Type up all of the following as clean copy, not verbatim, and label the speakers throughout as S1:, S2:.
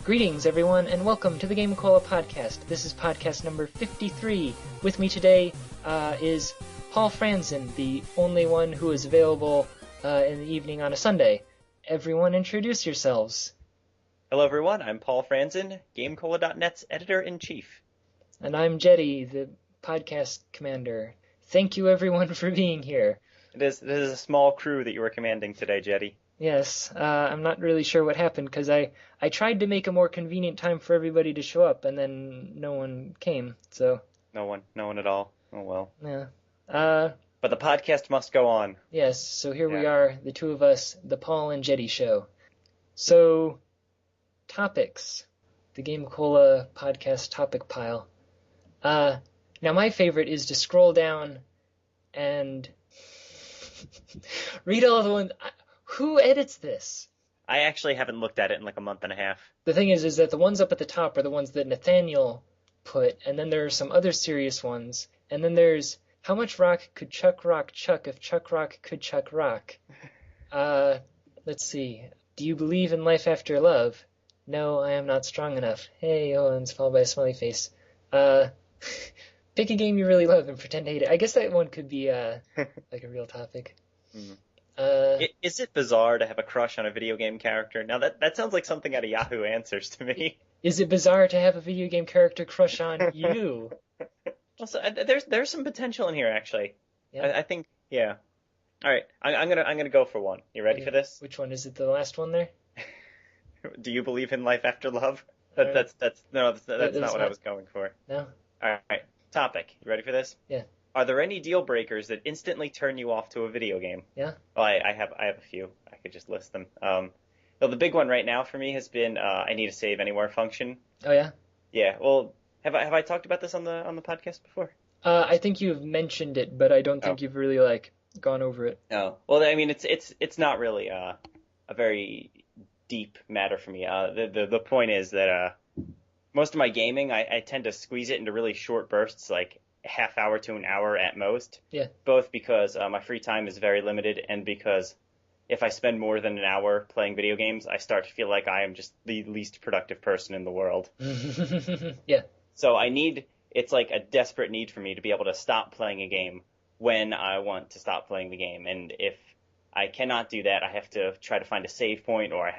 S1: Greetings, everyone, and welcome to the GameCola Podcast. This is podcast number 53. With me today is Paul Franzen, the only one who is available in the evening on a Sunday. Everyone introduce yourselves.
S2: Hello, everyone. I'm Paul Franzen, GameCola.net's editor-in-chief.
S1: And I'm Jeddy, the podcast commander. Thank you, everyone, for being here.
S2: It is a small crew that you were commanding today, Jeddy.
S1: Yes, I'm not really sure what happened, because I tried to make a more convenient time for everybody to show up, and then no one came, so...
S2: No one at all. Oh, well.
S1: Yeah.
S2: But the podcast must go on.
S1: Yes, so here we are, the two of us, the Paul and Jeddy show. So, topics. The GameCola Podcast Topic Pile. Now my favorite is to scroll down and read all the ones... Who edits this?
S2: I actually haven't looked at it in like a month and a half.
S1: The thing is that the ones up at the top are the ones that Nathaniel put, and then there are some other serious ones, and then there's how much rock could Chuck Rock chuck if Chuck Rock could Chuck Rock? Let's see. Do you believe in life after love? No, I am not strong enough. Hey, and it's followed by a smiley face. Pick a game you really love and pretend to hate it. I guess that one could be like a real topic.
S2: Mm. Is it bizarre to have a crush on a video game character? Now that sounds like something out of Yahoo Answers to me.
S1: Is it bizarre to have a video game character crush on you?
S2: Also, there's some potential in here actually.
S1: Yeah.
S2: I think yeah. All right, I'm gonna go for one. You ready for this?
S1: Which one is it? The last one there?
S2: Do you believe in life after love?
S1: That's
S2: That's not what I was going for.
S1: No.
S2: All right. Topic. You ready for this?
S1: Yeah.
S2: Are there any deal breakers that instantly turn you off to a video game?
S1: Yeah.
S2: Well, I have a few. I could just list them. Well, the big one right now for me has been I need a save anywhere function.
S1: Oh yeah.
S2: Yeah. Well, have I talked about this on the podcast before?
S1: I think you've mentioned it, but I don't think you've really gone over it.
S2: Oh. Well, I mean, it's not really a very deep matter for me. The point is that most of my gaming I tend to squeeze it into really short bursts, like a half hour to an hour at most.
S1: Yeah.
S2: Both because my free time is very limited and because if I spend more than an hour playing video games, I start to feel like I am just the least productive person in the world.
S1: Yeah.
S2: So it's like a desperate need for me to be able to stop playing a game when I want to stop playing the game. And if I cannot do that, I have to try to find a save point, or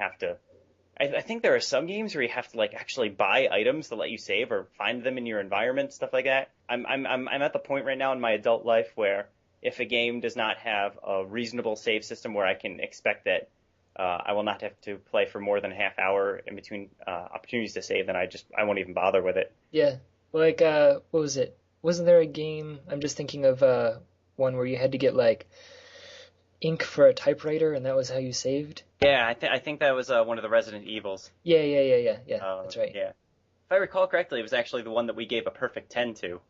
S2: I think there are some games where you have to actually buy items to let you save or find them in your environment, stuff like that. I'm at the point right now in my adult life where if a game does not have a reasonable save system where I can expect that I will not have to play for more than a half hour in between opportunities to save, then I won't even bother with it.
S1: Yeah. What was it? Wasn't there a game? I'm just thinking of one where you had to get ink for a typewriter, and that was how you saved.
S2: Yeah, I think that was one of the Resident Evils.
S1: Yeah. That's right.
S2: Yeah. If I recall correctly, it was actually the one that we gave a perfect 10 to.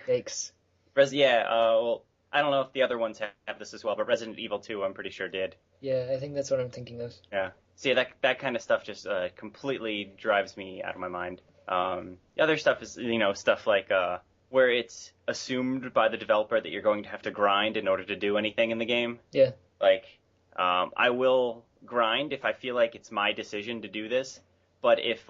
S1: Yikes.
S2: Well, I don't know if the other ones have this as well, but Resident Evil 2, I'm pretty sure did.
S1: Yeah, I think that's what I'm thinking of.
S2: Yeah. See, that kind of stuff just completely drives me out of my mind. The other stuff is, stuff like where it's assumed by the developer that you're going to have to grind in order to do anything in the game.
S1: Yeah.
S2: I will grind if I feel like it's my decision to do this, but if,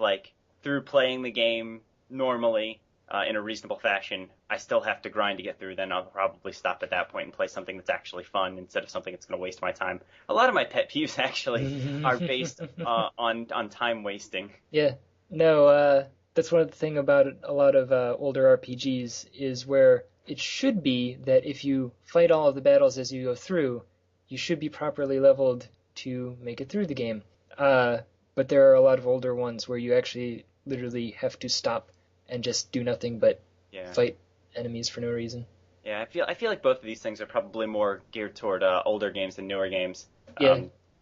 S2: through playing the game normally, in a reasonable fashion, I still have to grind to get through, then I'll probably stop at that point and play something that's actually fun instead of something that's going to waste my time. A lot of my pet peeves, actually, are based on time wasting.
S1: Yeah. No, that's one of the things about a lot of older RPGs is where it should be that if you fight all of the battles as you go through, you should be properly leveled to make it through the game. But there are a lot of older ones where you actually literally have to stop and just do nothing but fight enemies for no reason.
S2: Yeah, I feel like both of these things are probably more geared toward older games than newer games.
S1: Yeah.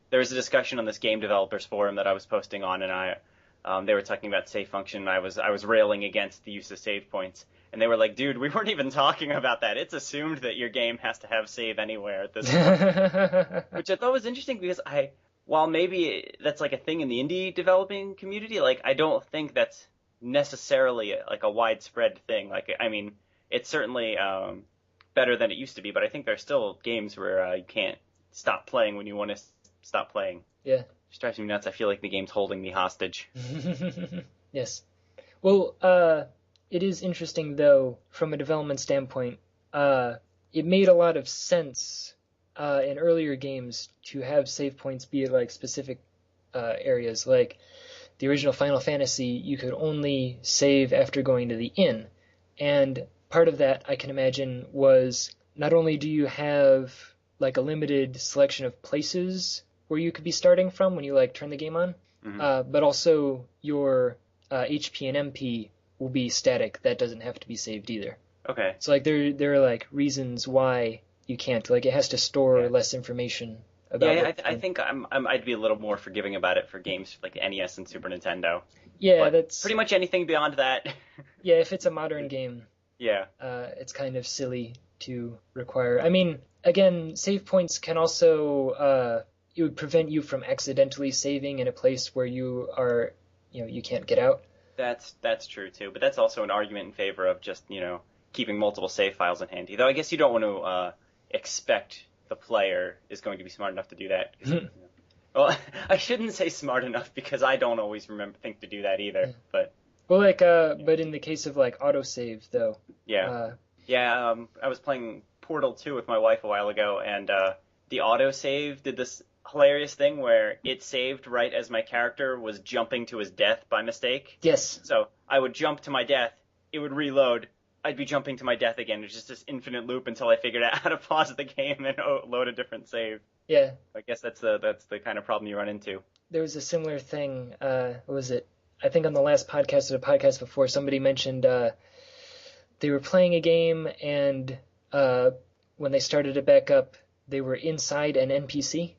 S2: There was a discussion on this game developers forum that I was posting on, and they were talking about save function. And I was railing against the use of save points, and they were like, "Dude, we weren't even talking about that. It's assumed that your game has to have save anywhere at this point," which I thought was interesting because while maybe that's a thing in the indie developing community, I don't think that's necessarily a widespread thing. I mean, it's certainly better than it used to be, but I think there's still games where you can't stop playing when you want to stop playing.
S1: Yeah.
S2: Just drives me nuts. I feel like the game's holding me hostage.
S1: Yes. Well, it is interesting, though, from a development standpoint. It made a lot of sense in earlier games to have save points be at, like, specific areas. Like, the original Final Fantasy, you could only save after going to the inn. And part of that, I can imagine, was not only do you have, like, a limited selection of places where you could be starting from when you, like, turn the game on, but also your HP and MP will be static. That doesn't have to be saved either.
S2: Okay.
S1: So, like, there are, like, reasons why you can't. Like, it has to store less information about it.
S2: I think I'd be a little more forgiving about it for games like the NES and Super Nintendo.
S1: Yeah,
S2: but
S1: that's...
S2: pretty much anything beyond that.
S1: Yeah, if it's a modern game,
S2: yeah,
S1: it's kind of silly to require. I mean, again, save points can also... it would prevent you from accidentally saving in a place where you are, you can't get out.
S2: That's true, too. But that's also an argument in favor of just, keeping multiple save files in handy. Though I guess you don't want to expect the player is going to be smart enough to do that. Well, I shouldn't say smart enough because I don't always think to do that either. But
S1: well, like, but in the case of like autosave, though.
S2: Yeah. I was playing Portal 2 with my wife a while ago, and the autosave did this hilarious thing where it saved right as my character was jumping to his death by mistake.
S1: Yes.
S2: So I would jump to my death, it would reload. I'd be jumping to my death again. It's just this infinite loop until I figured out how to pause the game and load a different save.
S1: Yeah.
S2: I guess that's the kind of problem you run into.
S1: There was a similar thing. What was it? I think on the last podcast or the podcast before, somebody mentioned they were playing a game, and when they started it back up, they were inside an NPC.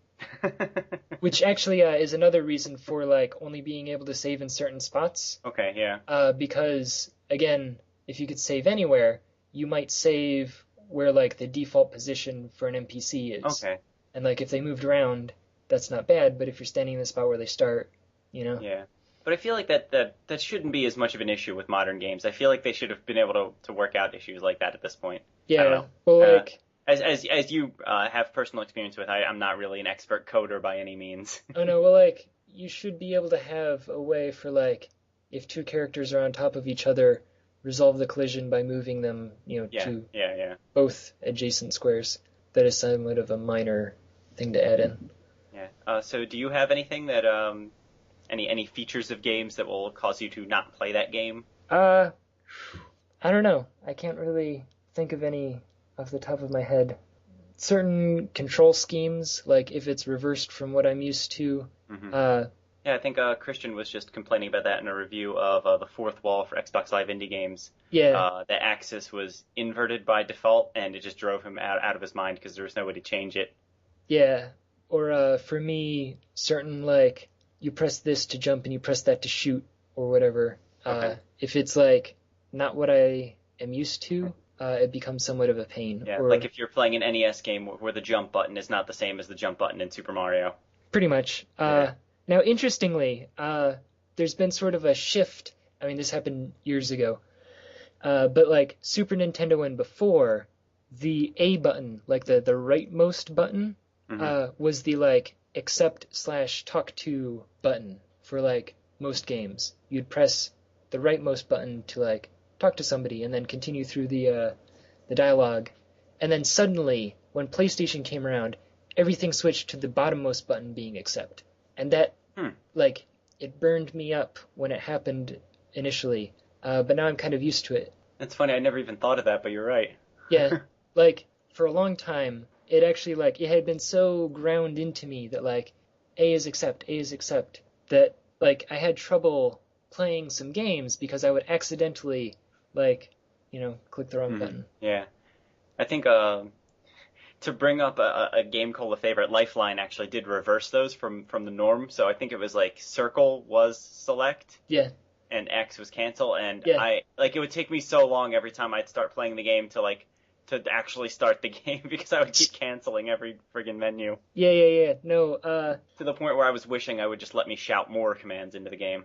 S1: Which actually is another reason for like only being able to save in certain spots.
S2: Okay, yeah.
S1: Because again, if you could save anywhere, you might save where like the default position for an NPC is.
S2: Okay.
S1: And like if they moved around, that's not bad. But if you're standing in the spot where they start,
S2: Yeah. But I feel like that shouldn't be as much of an issue with modern games. I feel like they should have been able to work out issues like that at this point.
S1: Yeah.
S2: I don't know.
S1: Well, like.
S2: As you have personal experience with, I'm not really an expert coder by any means.
S1: Oh no, well, like, you should be able to have a way for, like, if two characters are on top of each other, resolve the collision by moving them, to both adjacent squares. That is somewhat of a minor thing to add in.
S2: Yeah. So do you have anything that, any features of games that will cause you to not play that game?
S1: I don't know. I can't really think of any off the top of my head. Certain control schemes, like if it's reversed from what I'm used to.
S2: Mm-hmm. I think Christian was just complaining about that in a review of the fourth wall for Xbox Live Indie Games.
S1: Yeah.
S2: The axis was inverted by default, and it just drove him out of his mind because there was no way to change it.
S1: Yeah. Or for me, certain, like, you press this to jump and you press that to shoot, or whatever.
S2: Okay.
S1: If it's, like, not what I am used to, it becomes somewhat of a pain.
S2: Yeah, like if you're playing an NES game where the jump button is not the same as the jump button in Super Mario.
S1: Pretty much. Now, interestingly, there's been sort of a shift. I mean, this happened years ago. But, like, Super Nintendo and before, the A button, like the rightmost button, was the, like, accept/talk to button for, like, most games. You'd press the rightmost button to, like, talk to somebody and then continue through the dialogue. And then suddenly, when PlayStation came around, everything switched to the bottommost button being accept. And that, like, it burned me up when it happened initially. But now I'm kind of used to it.
S2: That's funny. I never even thought of that, but you're right.
S1: Yeah. Like, for a long time, it actually, like, it had been so ground into me that, like, A is accept, that, like, I had trouble playing some games because I would accidentally, like, click the wrong button.
S2: Yeah. I think to bring up a GameCola favorite, Lifeline actually did reverse those from the norm. So I think it was like circle was select.
S1: Yeah.
S2: And X was cancel. And it would take me so long every time I'd start playing the game to actually start the game because I would keep canceling every friggin' menu.
S1: Yeah. No,
S2: to the point where I was wishing I would just let me shout more commands into the game.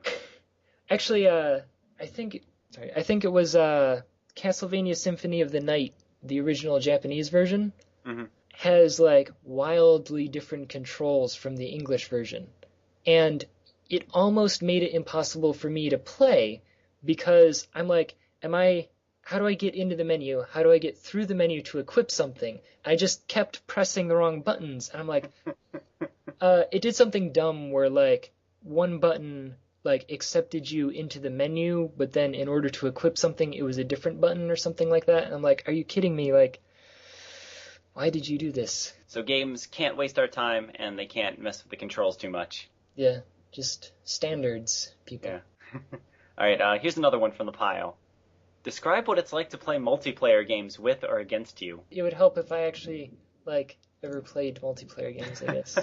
S1: Actually, I think it was Castlevania Symphony of the Night, the original Japanese version, has, like, wildly different controls from the English version. and it almost made it impossible for me to play because I'm like, how do I get into the menu? How do I get through the menu to equip something? I just kept pressing the wrong buttons, and I'm like, it did something dumb where like one button like accepted you into the menu, but then in order to equip something, it was a different button or something like that. And I'm like, are you kidding me? Like, why did you do this?
S2: So games can't waste our time, and they can't mess with the controls too much.
S1: Yeah, just standards, people.
S2: Yeah. All right, here's another one from the pile. Describe what it's like to play multiplayer games with or against you.
S1: It would help if I actually, like, ever played multiplayer games, I guess.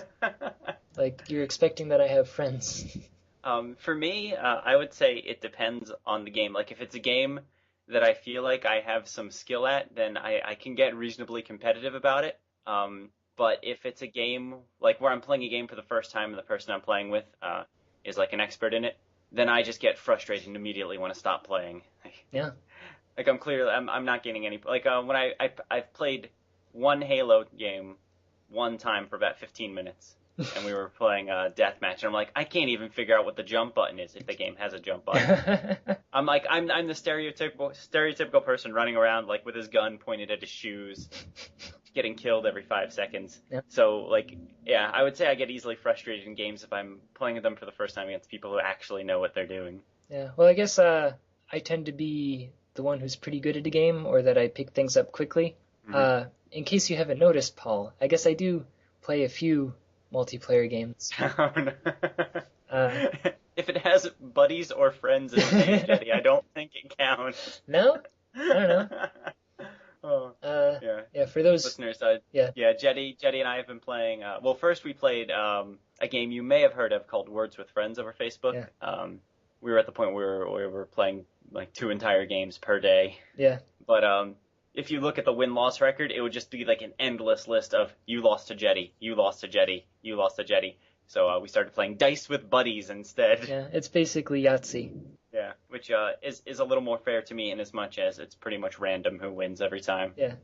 S1: Like, you're expecting that I have friends.
S2: For me, I would say it depends on the game. Like, if it's a game that I feel like I have some skill at, then I can get reasonably competitive about it. But if it's a game, like where I'm playing a game for the first time and the person I'm playing with is like an expert in it, then I just get frustrated and immediately want to stop playing.
S1: Yeah.
S2: Like I'm not getting any, like when I've played one Halo game one time for about 15 minutes. And we were playing a deathmatch, and I'm like, I can't even figure out what the jump button is if the game has a jump button. I'm like, I'm the stereotypical person running around like with his gun pointed at his shoes, getting killed every 5 seconds.
S1: Yeah.
S2: So like, yeah, I would say I get easily frustrated in games if I'm playing them for the first time against people who actually know what they're doing.
S1: Yeah. Well, I guess I tend to be the one who's pretty good at a game, or that I pick things up quickly. Mm-hmm. In case you haven't noticed, Paul, I guess I do play a few multiplayer games.
S2: Oh, no. If it has buddies or friends in the name, Jeddy, I don't think it counts.
S1: No? I don't know. Yeah, for those
S2: listeners, Jeddy and I have been playing. Well, first we played a game you may have heard of called Words with Friends over Facebook. Yeah. We were at the point where we were playing like 2 entire games per day.
S1: Yeah.
S2: But if you look at the win-loss record, it would just be like an endless list of you lost to Jeddy, you lost to Jeddy, you lost to Jeddy. So we started playing Dice with Buddies instead.
S1: Yeah, it's basically Yahtzee.
S2: Yeah, which is a little more fair to me in as much as it's pretty much random who wins every time.
S1: Yeah,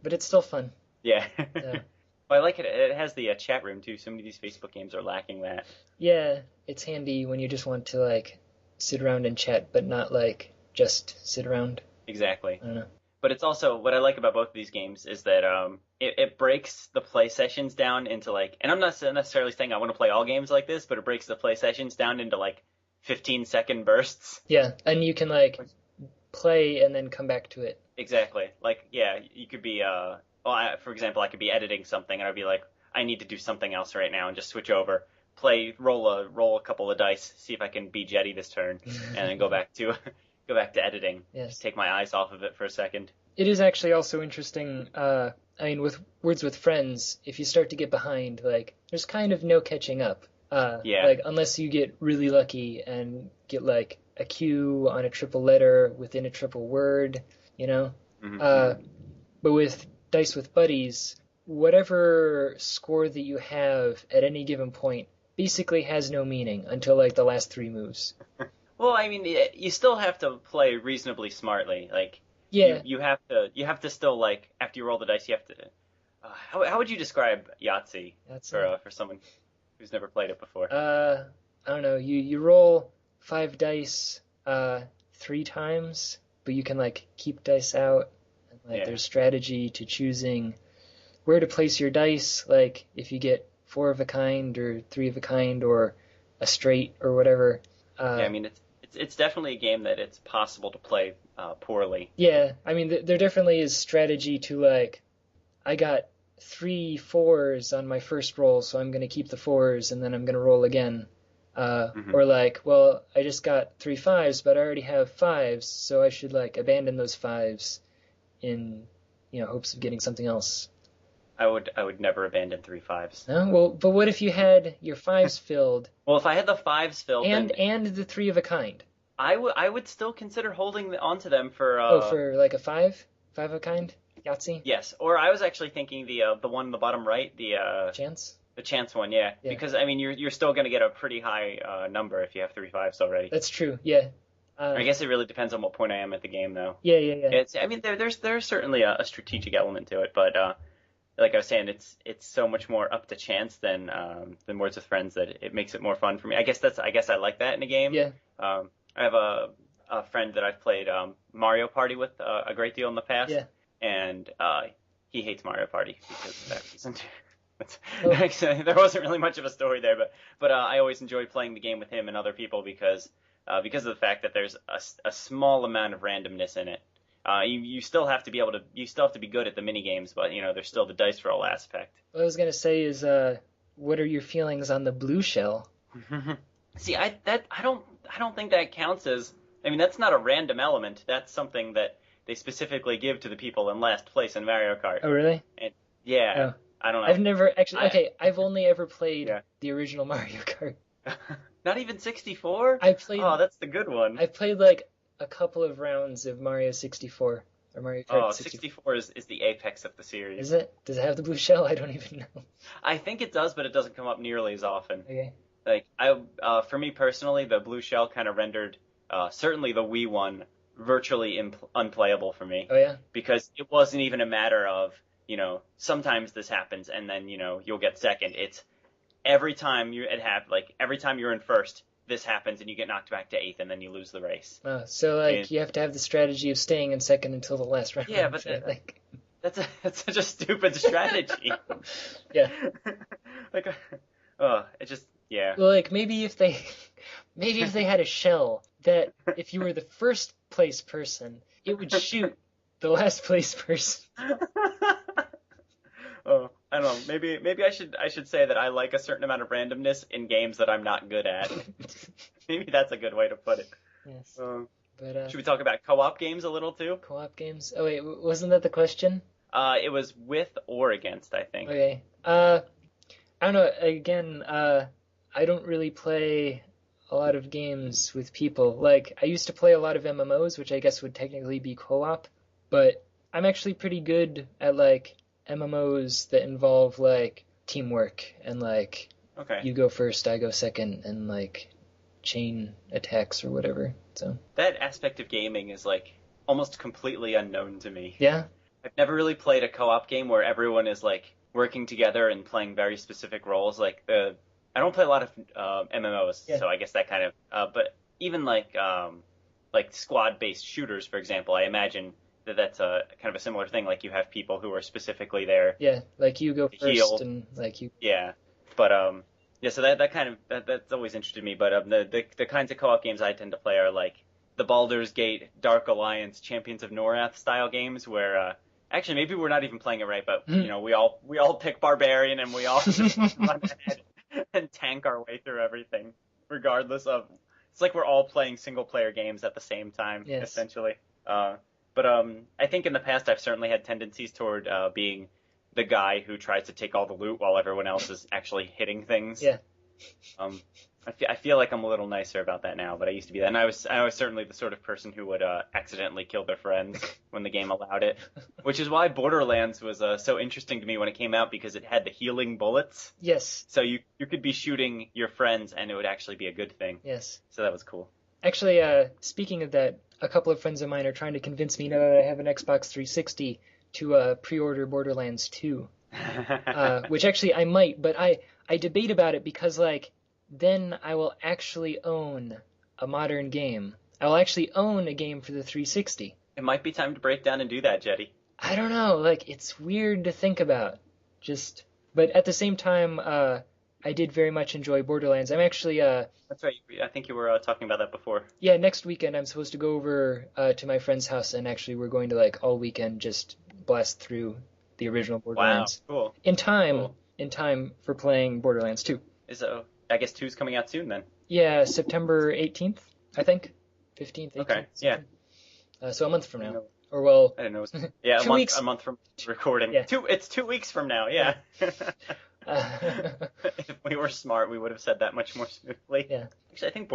S1: but it's still fun.
S2: Yeah. Well, I like it. It has the chat room, too. So many of these Facebook games are lacking that.
S1: Yeah, it's handy when you just want to, like, sit around and chat, but not, like, just sit around.
S2: Exactly.
S1: I don't know.
S2: But it's also, what I like about both of these games is that it breaks the play sessions down into like, and I'm not necessarily saying I want to play all games like this, but it breaks the play sessions down into like 15-second bursts.
S1: Yeah, and you can like play and then come back to it.
S2: Exactly. Like, yeah, you could be, for example, I could be editing something and I'd be like, I need to do something else right now and just switch over, roll a couple of dice, see if I can beat Jeddy this turn, and then go back to editing.
S1: Yes.
S2: Just take my eyes off of it for a second.
S1: It is actually also interesting. I mean, with Words with Friends, if you start to get behind, like, there's kind of no catching up.
S2: Yeah.
S1: Like, unless you get really lucky and get, like, a Q on a triple letter within a triple word, you know? Mm-hmm. But with Dice with Buddies, whatever score that you have at any given point basically has no meaning until, like, the last 3 moves.
S2: Well, I mean, you still have to play reasonably smartly. Like,
S1: yeah,
S2: you have to still, like, after you roll the dice, you have to. How would you describe Yahtzee for someone who's never played it before?
S1: I don't know. You roll 5 dice 3 times, but you can like keep dice out. And, like, there's strategy to choosing where to place your dice. Like if you get 4 of a kind or 3 of a kind or a straight or whatever.
S2: I mean it's definitely a game that it's possible to play poorly.
S1: Yeah, I mean, there definitely is strategy to, like, I got 3 4s on my first roll, so I'm going to keep the 4s, and then I'm going to roll again. Or, like, well, I just got 3 5s, but I already have 5s, so I should, like, abandon those 5s in, hopes of getting something else.
S2: I would never abandon 3 5s.
S1: No? Well, but what if you had your 5s filled?
S2: Well, if I had the 5s filled,
S1: and the 3 of a kind.
S2: I would still consider holding onto them for.
S1: For like a 5 of a kind Yahtzee.
S2: Yes, or I was actually thinking the one in the bottom right, the
S1: chance.
S2: The chance one, yeah. Because I mean, you're still going to get a pretty high number if you have 3 5s already.
S1: That's true. Yeah.
S2: I guess it really depends on what point I am at the game, though.
S1: Yeah.
S2: I mean, there's certainly a strategic element to it, but like I was saying, it's so much more up to chance than Words with Friends that it makes it more fun for me. I guess I like that in a game.
S1: Yeah.
S2: I have a friend that I've played Mario Party with a great deal in the past.
S1: Yeah.
S2: And he hates Mario Party because of that reason.
S1: Oh.
S2: There wasn't really much of a story there, but I always enjoy playing the game with him and other people because of the fact that there's a small amount of randomness in it. You still have to be good at the mini games, but there's still the dice roll aspect.
S1: What I was gonna say is, what are your feelings on the blue shell?
S2: See, I don't think that counts as. I mean, that's not a random element. That's something that they specifically give to the people in last place in Mario Kart.
S1: Oh, really?
S2: And, yeah.
S1: Oh.
S2: I don't know.
S1: I've never actually. Okay, I've only ever played
S2: Yeah.
S1: the original Mario Kart.
S2: Not even 64?
S1: I played.
S2: Oh, that's the good one.
S1: I played like a couple of rounds of Mario 64 or Mario Kart
S2: 64 is the apex of the series.
S1: Is it? Does it have the blue shell? I don't even know.
S2: I think it does, but it doesn't come up nearly as often.
S1: Okay.
S2: Like for me personally, the blue shell kind of rendered certainly the Wii one virtually unplayable for me.
S1: Oh yeah.
S2: Because it wasn't even a matter of sometimes this happens and then you'll get second. It's every time you're in first, this happens and you get knocked back to eighth and then you lose the race.
S1: So like you have to have the strategy of staying in second until the last round.
S2: Yeah, but that's such a stupid strategy.
S1: Yeah.
S2: It just yeah.
S1: Well, like maybe if they had a shell that if you were the first place person, it would shoot the last place person.
S2: I don't know. Maybe I should say that I like a certain amount of randomness in games that I'm not good at. Maybe that's a good way to put it.
S1: Yes.
S2: Should we talk about co-op games a little too?
S1: Co-op games? Oh wait, wasn't that the question?
S2: It was with or against, I think.
S1: Okay. I don't know. Again, I don't really play a lot of games with people. Like I used to play a lot of MMOs, which I guess would technically be co-op, but I'm actually pretty good at like MMOs that involve like teamwork and like you go first, I go second, and like chain attacks or whatever. So
S2: that aspect of gaming is like almost completely unknown to me.
S1: Yeah.
S2: I've never really played a co-op game where everyone is like working together and playing very specific roles. Like I don't play a lot of MMOs, so I guess that kind of. But even like squad-based shooters, for example, I imagine that's a kind of a similar thing. Like you have people who are specifically there.
S1: Yeah, like you go first
S2: heal.
S1: and like you.
S2: Yeah, but so that's always interested me. But the kinds of co-op games I tend to play are like the Baldur's Gate, Dark Alliance, Champions of Norath style games where. Actually, maybe we're not even playing it right, but we all pick Barbarian and we all just run ahead and tank our way through everything, regardless of. It's like we're all playing single player games at the same time, essentially. But I think in the past I've certainly had tendencies toward being the guy who tries to take all the loot while everyone else is actually hitting things.
S1: Yeah.
S2: I feel like I'm a little nicer about that now, but I used to be that. And I was certainly the sort of person who would accidentally kill their friends when the game allowed it, which is why Borderlands was so interesting to me when it came out because it had the healing bullets.
S1: Yes.
S2: So you could be shooting your friends and it would actually be a good thing.
S1: Yes.
S2: So that was cool.
S1: Actually, speaking of that, a couple of friends of mine are trying to convince me now that I have an Xbox 360 to pre-order Borderlands 2, which actually I might, but I debate about it because like then I will actually own a modern game. I will actually own a game for the 360.
S2: It might be time to break down and do that, Jeddy.
S1: I don't know, like it's weird to think about. But at the same time, I did very much enjoy Borderlands. I'm actually
S2: That's right. I think you were talking about that before.
S1: Yeah, next weekend I'm supposed to go over to my friend's house, and actually we're going to like all weekend just blast through the original Borderlands.
S2: Wow, cool.
S1: In time for playing Borderlands 2.
S2: I guess 2's coming out soon then.
S1: Yeah, September 18th, I think. 15th, 18th.
S2: Okay, yeah.
S1: So a month from now. Or well,
S2: I didn't know. Yeah,
S1: a
S2: month from recording.
S1: Yeah.
S2: It's 2 weeks from now. Yeah. If we were smart, we would have said that much more smoothly.
S1: Yeah.
S2: Actually, I think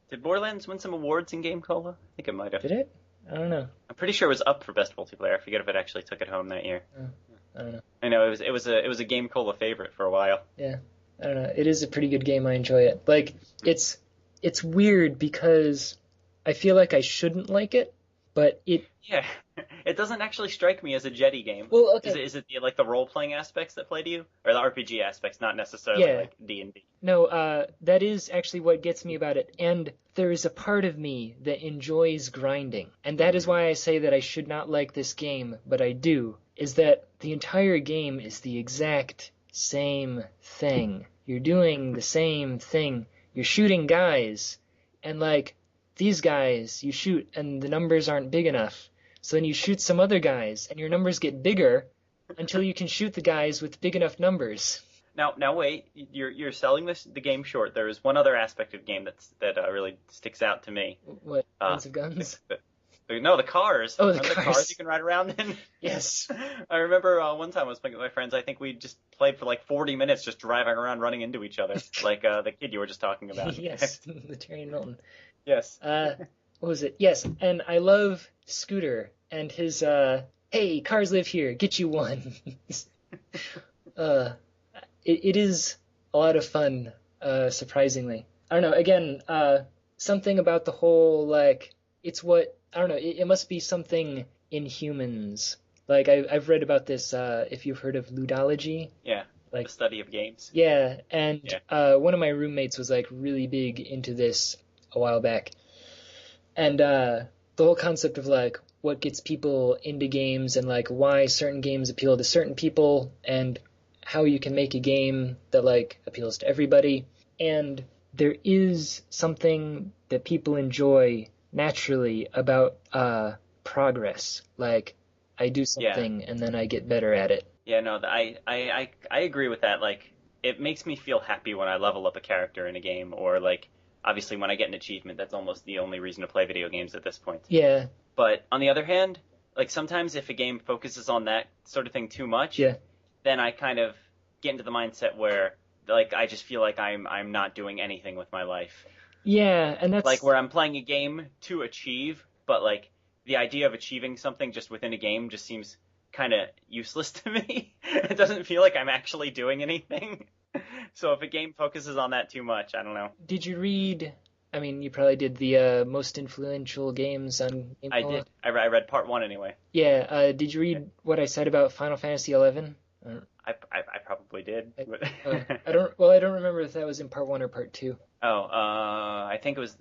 S2: did Borderlands win some awards in GameCola? I think it might have.
S1: Did it? I don't know.
S2: I'm pretty sure it was up for Best Multiplayer. I forget if it actually took it home that year.
S1: I don't know.
S2: I know it was a GameCola favorite for a while.
S1: Yeah. I don't know. It is a pretty good game. I enjoy it. Like it's weird because I feel like I shouldn't like it, but it.
S2: Yeah, It doesn't actually strike me as a Jeddy game.
S1: Well, okay.
S2: Is it like the role-playing aspects that play to you? Or the RPG aspects, not necessarily like D&D?
S1: No, that is actually what gets me about it. And there is a part of me that enjoys grinding. And that is why I say that I should not like this game, but I do, is that the entire game is the exact same thing. You're doing the same thing. You're shooting guys, and like, these guys, you shoot and the numbers aren't big enough. So then you shoot some other guys, and your numbers get bigger until you can shoot the guys with big enough numbers.
S2: Now wait, you're selling the game short. There is one other aspect of the game that really sticks out to me.
S1: What? Guns of guns?
S2: No, the cars.
S1: Oh,
S2: the cars you can ride around in.
S1: Yes.
S2: I remember one time I was playing with my friends. I think we just played for like 40 minutes just driving around, running into each other, like the kid you were just talking about.
S1: Yes, the Terry Milton.
S2: Yes.
S1: What was it? Yes, and I love Scooter and his, hey, cars live here, get you one. It is a lot of fun, surprisingly. I don't know, again, something about the whole, like, it's what, I don't know, it must be something in humans. Like, I've read about this, if you've heard of ludology.
S2: Yeah,
S1: like
S2: the study of games.
S1: Yeah, and one of my roommates was, like, really big into this a while back. And the whole concept of, like, what gets people into games and, like, why certain games appeal to certain people and how you can make a game that, like, appeals to everybody. And there is something that people enjoy naturally about progress. Like, I do something and then I get better at it.
S2: Yeah, no, I agree with that. Like, it makes me feel happy when I level up a character in a game, or, like, obviously, when I get an achievement, that's almost the only reason to play video games at this point.
S1: Yeah.
S2: But on the other hand, like sometimes if a game focuses on that sort of thing too much, then I kind of get into the mindset where like I just feel like I'm not doing anything with my life.
S1: Yeah, and that's
S2: like where I'm playing a game to achieve, but like the idea of achieving something just within a game just seems kind of useless to me. It doesn't feel like I'm actually doing anything. So if a game focuses on that too much, I don't know.
S1: Did you read, I mean, you probably did the most influential games on GameCola?
S2: I did. I read part 1 anyway.
S1: Yeah, did you read what I said about Final Fantasy XI?
S2: I probably did.
S1: I don't remember if that was in part 1 or part 2.
S2: I think it was,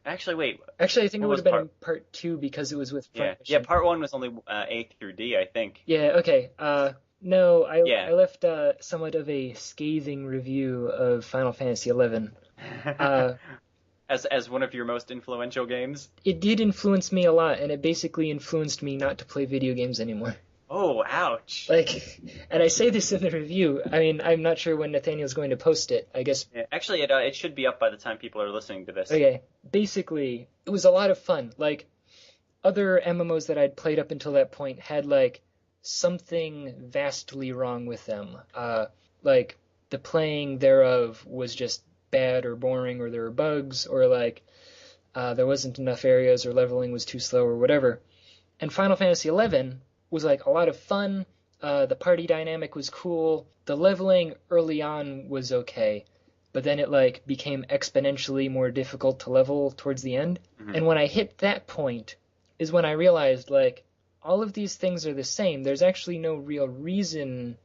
S2: actually, wait.
S1: Actually, I think it would have been in part 2 because it was with Frank.
S2: Yeah, part 1 was only A through D, I think.
S1: Yeah, okay. No, I left somewhat of a scathing review of Final Fantasy XI.
S2: As one of your most influential games?
S1: It did influence me a lot, and it basically influenced me not to play video games anymore.
S2: Oh, ouch.
S1: Like, and I say this in the review. I mean, I'm not sure when Nathaniel's going to post it. I guess.
S2: Yeah, actually, it should be up by the time people are listening to this.
S1: Okay. Basically, it was a lot of fun. Like, other MMOs that I'd played up until that point had, like, something vastly wrong with them. Like, the playing thereof was just bad or boring, or there were bugs, or, like, there wasn't enough areas, or leveling was too slow, or whatever. And Final Fantasy XI was, like, a lot of fun. The party dynamic was cool. The leveling early on was okay, but then it, like, became exponentially more difficult to level towards the end. Mm-hmm. And when I hit that point is when I realized, like, all of these things are the same. There's actually no real reason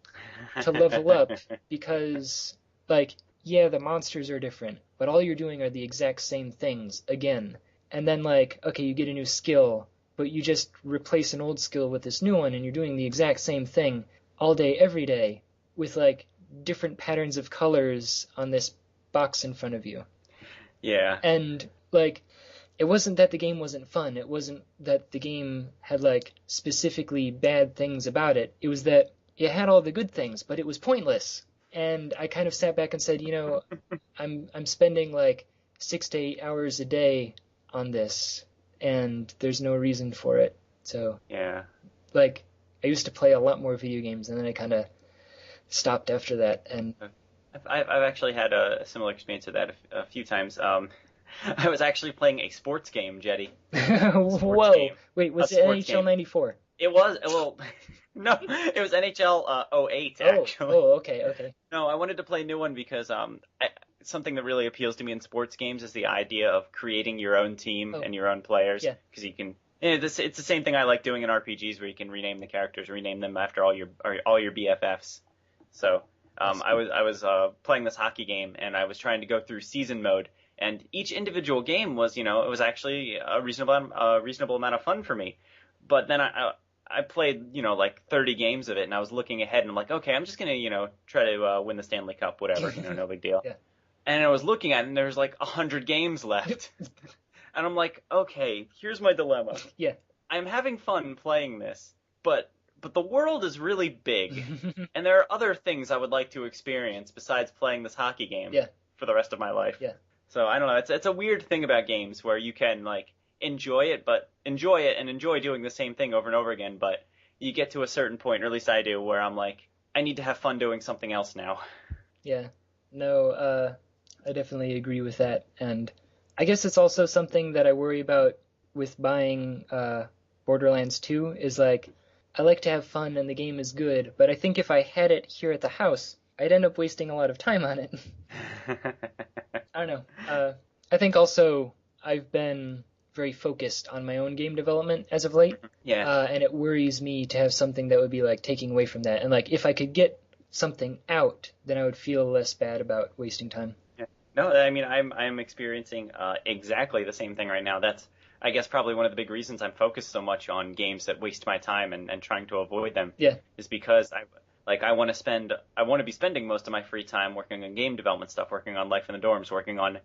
S1: to level up because, like, yeah, the monsters are different, but all you're doing are the exact same things again. And then, like, okay, you get a new skill, but you just replace an old skill with this new one, and you're doing the exact same thing all day, every day, with, like, different patterns of colors on this box in front of you.
S2: Yeah.
S1: And, like, it wasn't that the game wasn't fun. It wasn't that the game had, like, specifically bad things about it. It was that it had all the good things, but it was pointless. And I kind of sat back and said, you know, I'm spending, like, 6 to 8 hours a day on this, and there's no reason for it. So,
S2: yeah,
S1: like, I used to play a lot more video games, and then I kind of stopped after that. And
S2: I've actually had a similar experience with that a few times. I was actually playing a sports game, Jeddy.
S1: Whoa! Game. Wait, was it NHL 94?
S2: It was, well, no, it was NHL 08, actually.
S1: Oh, okay.
S2: No, I wanted to play a new one because something that really appeals to me in sports games is the idea of creating your own team and your own players.
S1: Yeah.
S2: Because you can It's the same thing I like doing in RPGs, where you can rename the characters, rename them after all your BFFs. So I was playing this hockey game, and I was trying to go through season mode, and each individual game was, it was actually a reasonable amount of fun for me. But then I played, like 30 games of it, and I was looking ahead, and I'm like, okay, I'm just gonna, try to win the Stanley Cup, whatever, no big deal.
S1: Yeah.
S2: And I was looking at it, and there's like 100 games left. And I'm like, okay, here's my dilemma.
S1: Yeah.
S2: I'm having fun playing this, but the world is really big, and there are other things I would like to experience besides playing this hockey game for the rest of my life.
S1: Yeah.
S2: So I don't know. It's a weird thing about games where you can like enjoy it and enjoy doing the same thing over and over again, but you get to a certain point, or at least I do, where I'm like, I need to have fun doing something else now.
S1: Yeah. No, I definitely agree with that, and I guess it's also something that I worry about with buying Borderlands 2 is like, I like to have fun and the game is good, but I think if I had it here at the house, I'd end up wasting a lot of time on it. I don't know. I think also I've been very focused on my own game development as of late.
S2: Yeah.
S1: And it worries me to have something that would be like taking away from that. And like if I could get something out, then I would feel less bad about wasting time.
S2: Yeah. No, I mean I'm experiencing exactly the same thing right now. That's I guess probably one of the big reasons I'm focused so much on games that waste my time and trying to avoid them.
S1: Yeah.
S2: Is because I want to be spending most of my free time working on game development stuff, working on Life in the Dorms, working on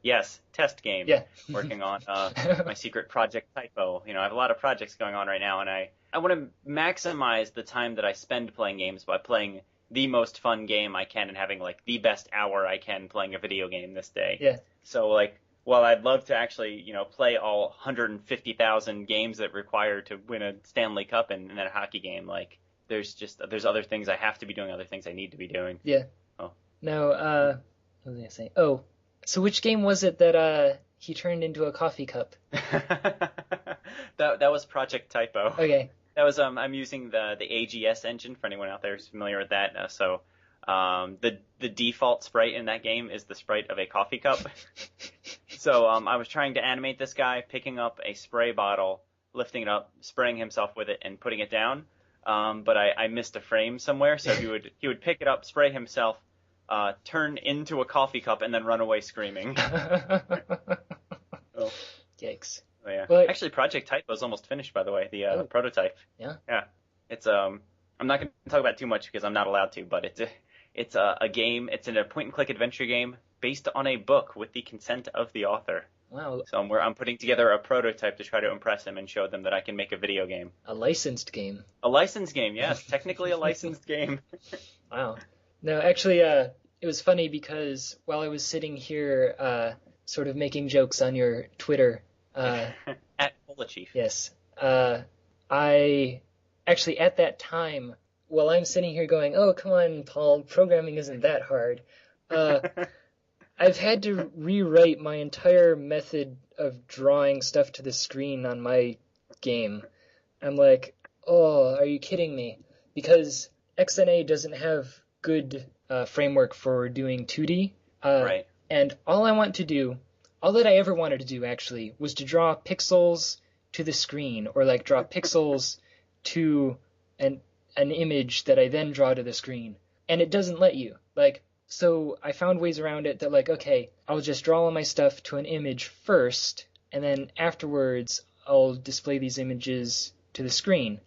S2: test game, working on my secret project Typo. I have a lot of projects going on right now, and I want to maximize the time that I spend playing games by playing the most fun game I can and having like the best hour I can playing a video game this day.
S1: Yeah. So
S2: like, while I'd love to actually, play all 150,000 games that require to win a Stanley Cup and a hockey game, like, there's other things I have to be doing, other things I need to be doing.
S1: Yeah.
S2: Oh.
S1: No, what was I going to say? Oh, so which game was it that he turned into a coffee cup?
S2: That was Project Typo.
S1: Okay.
S2: That was I'm using the AGS engine for anyone out there who's familiar with that. The default sprite in that game is the sprite of a coffee cup. So I was trying to animate this guy picking up a spray bottle, lifting it up, spraying himself with it, and putting it down. But I missed a frame somewhere, so he would pick it up, spray himself, turn into a coffee cup, and then run away screaming. Oh.
S1: Yikes.
S2: Oh, yeah.
S1: But,
S2: actually, Project Typo is almost finished, by the way. The prototype.
S1: Yeah.
S2: Yeah. It's I'm not going to talk about it too much because I'm not allowed to, but it's a game. It's a point-and-click adventure game based on a book with the consent of the author.
S1: Wow.
S2: So I'm putting together a prototype to try to impress him and show them that I can make a video game.
S1: A licensed game.
S2: A licensed game, yes. Technically a licensed game.
S1: Wow. No, actually, it was funny because while I was sitting here sort of making jokes on your Twitter...
S2: At Cola Chief.
S1: Yes. I actually, at that time, while I'm sitting here going, oh, come on, Paul, programming isn't that hard, I've had to rewrite my entire method of drawing stuff to the screen on my game. I'm like, oh, are you kidding me? Because XNA doesn't have good framework for doing 2D.
S2: Right.
S1: And all that I ever wanted to do, actually, was to draw pixels to the screen, or like draw pixels to an image that I then draw to the screen. And it doesn't let you. So I found ways around it that okay, I'll just draw all my stuff to an image first, and then afterwards I'll display these images to the screen.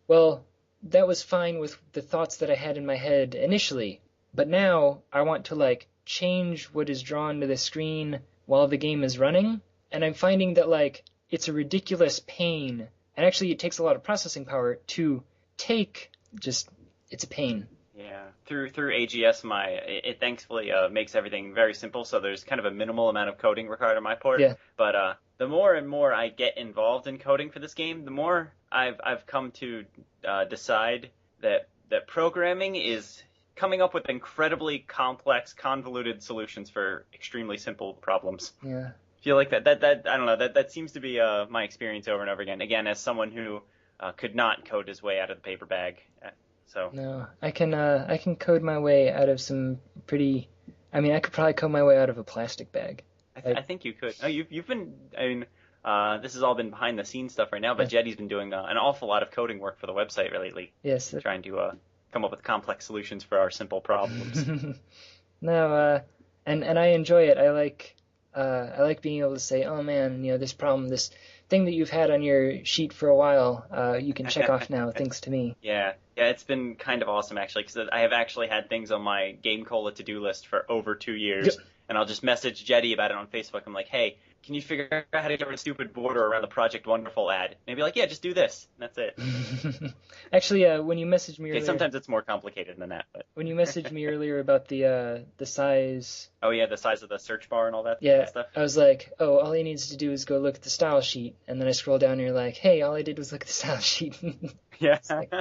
S1: Well, that was fine with the thoughts that I had in my head initially, but now I want to change what is drawn to the screen while the game is running, and I'm finding that it's a ridiculous pain, and actually it takes a lot of processing power to take it's a pain.
S2: Yeah, through AGS, it thankfully makes everything very simple. So there's kind of a minimal amount of coding required on my part.
S1: Yeah.
S2: But the more and more I get involved in coding for this game, the more I've come to decide that programming is coming up with incredibly complex, convoluted solutions for extremely simple problems.
S1: Yeah.
S2: I feel like that I don't know, that seems to be my experience over and over again. Again, as someone who could not code his way out of the paper bag. So.
S1: No, I can code my way out of some pretty. I mean, I could probably code my way out of a plastic bag.
S2: I think you could. Oh, you've been. I mean, This has all been behind the scenes stuff right now, but Jeddy's been doing an awful lot of coding work for the website lately.
S1: Yes.
S2: Trying to come up with complex solutions for our simple problems.
S1: No, and I enjoy it. I like being able to say, oh man, this problem, this thing that you've had on your sheet for a while, you can check off now, thanks to me.
S2: Yeah, it's been kind of awesome actually, because I have actually had things on my GameCola to-do list for over 2 years, and I'll just message Jeddy about it on Facebook. I'm like, hey, can you figure out how to get rid of the stupid border around the Project Wonderful ad? And he'd be like, yeah, just do this. And that's it.
S1: Actually, when you messaged me earlier...
S2: sometimes it's more complicated than that. But.
S1: When you messaged me earlier about the size...
S2: Oh, yeah, the size of the search bar and all that stuff?
S1: I was like, oh, all he needs to do is go look at the style sheet. And then I scroll down and you're like, hey, all I did was look at the style sheet.
S2: Yeah.
S1: Like,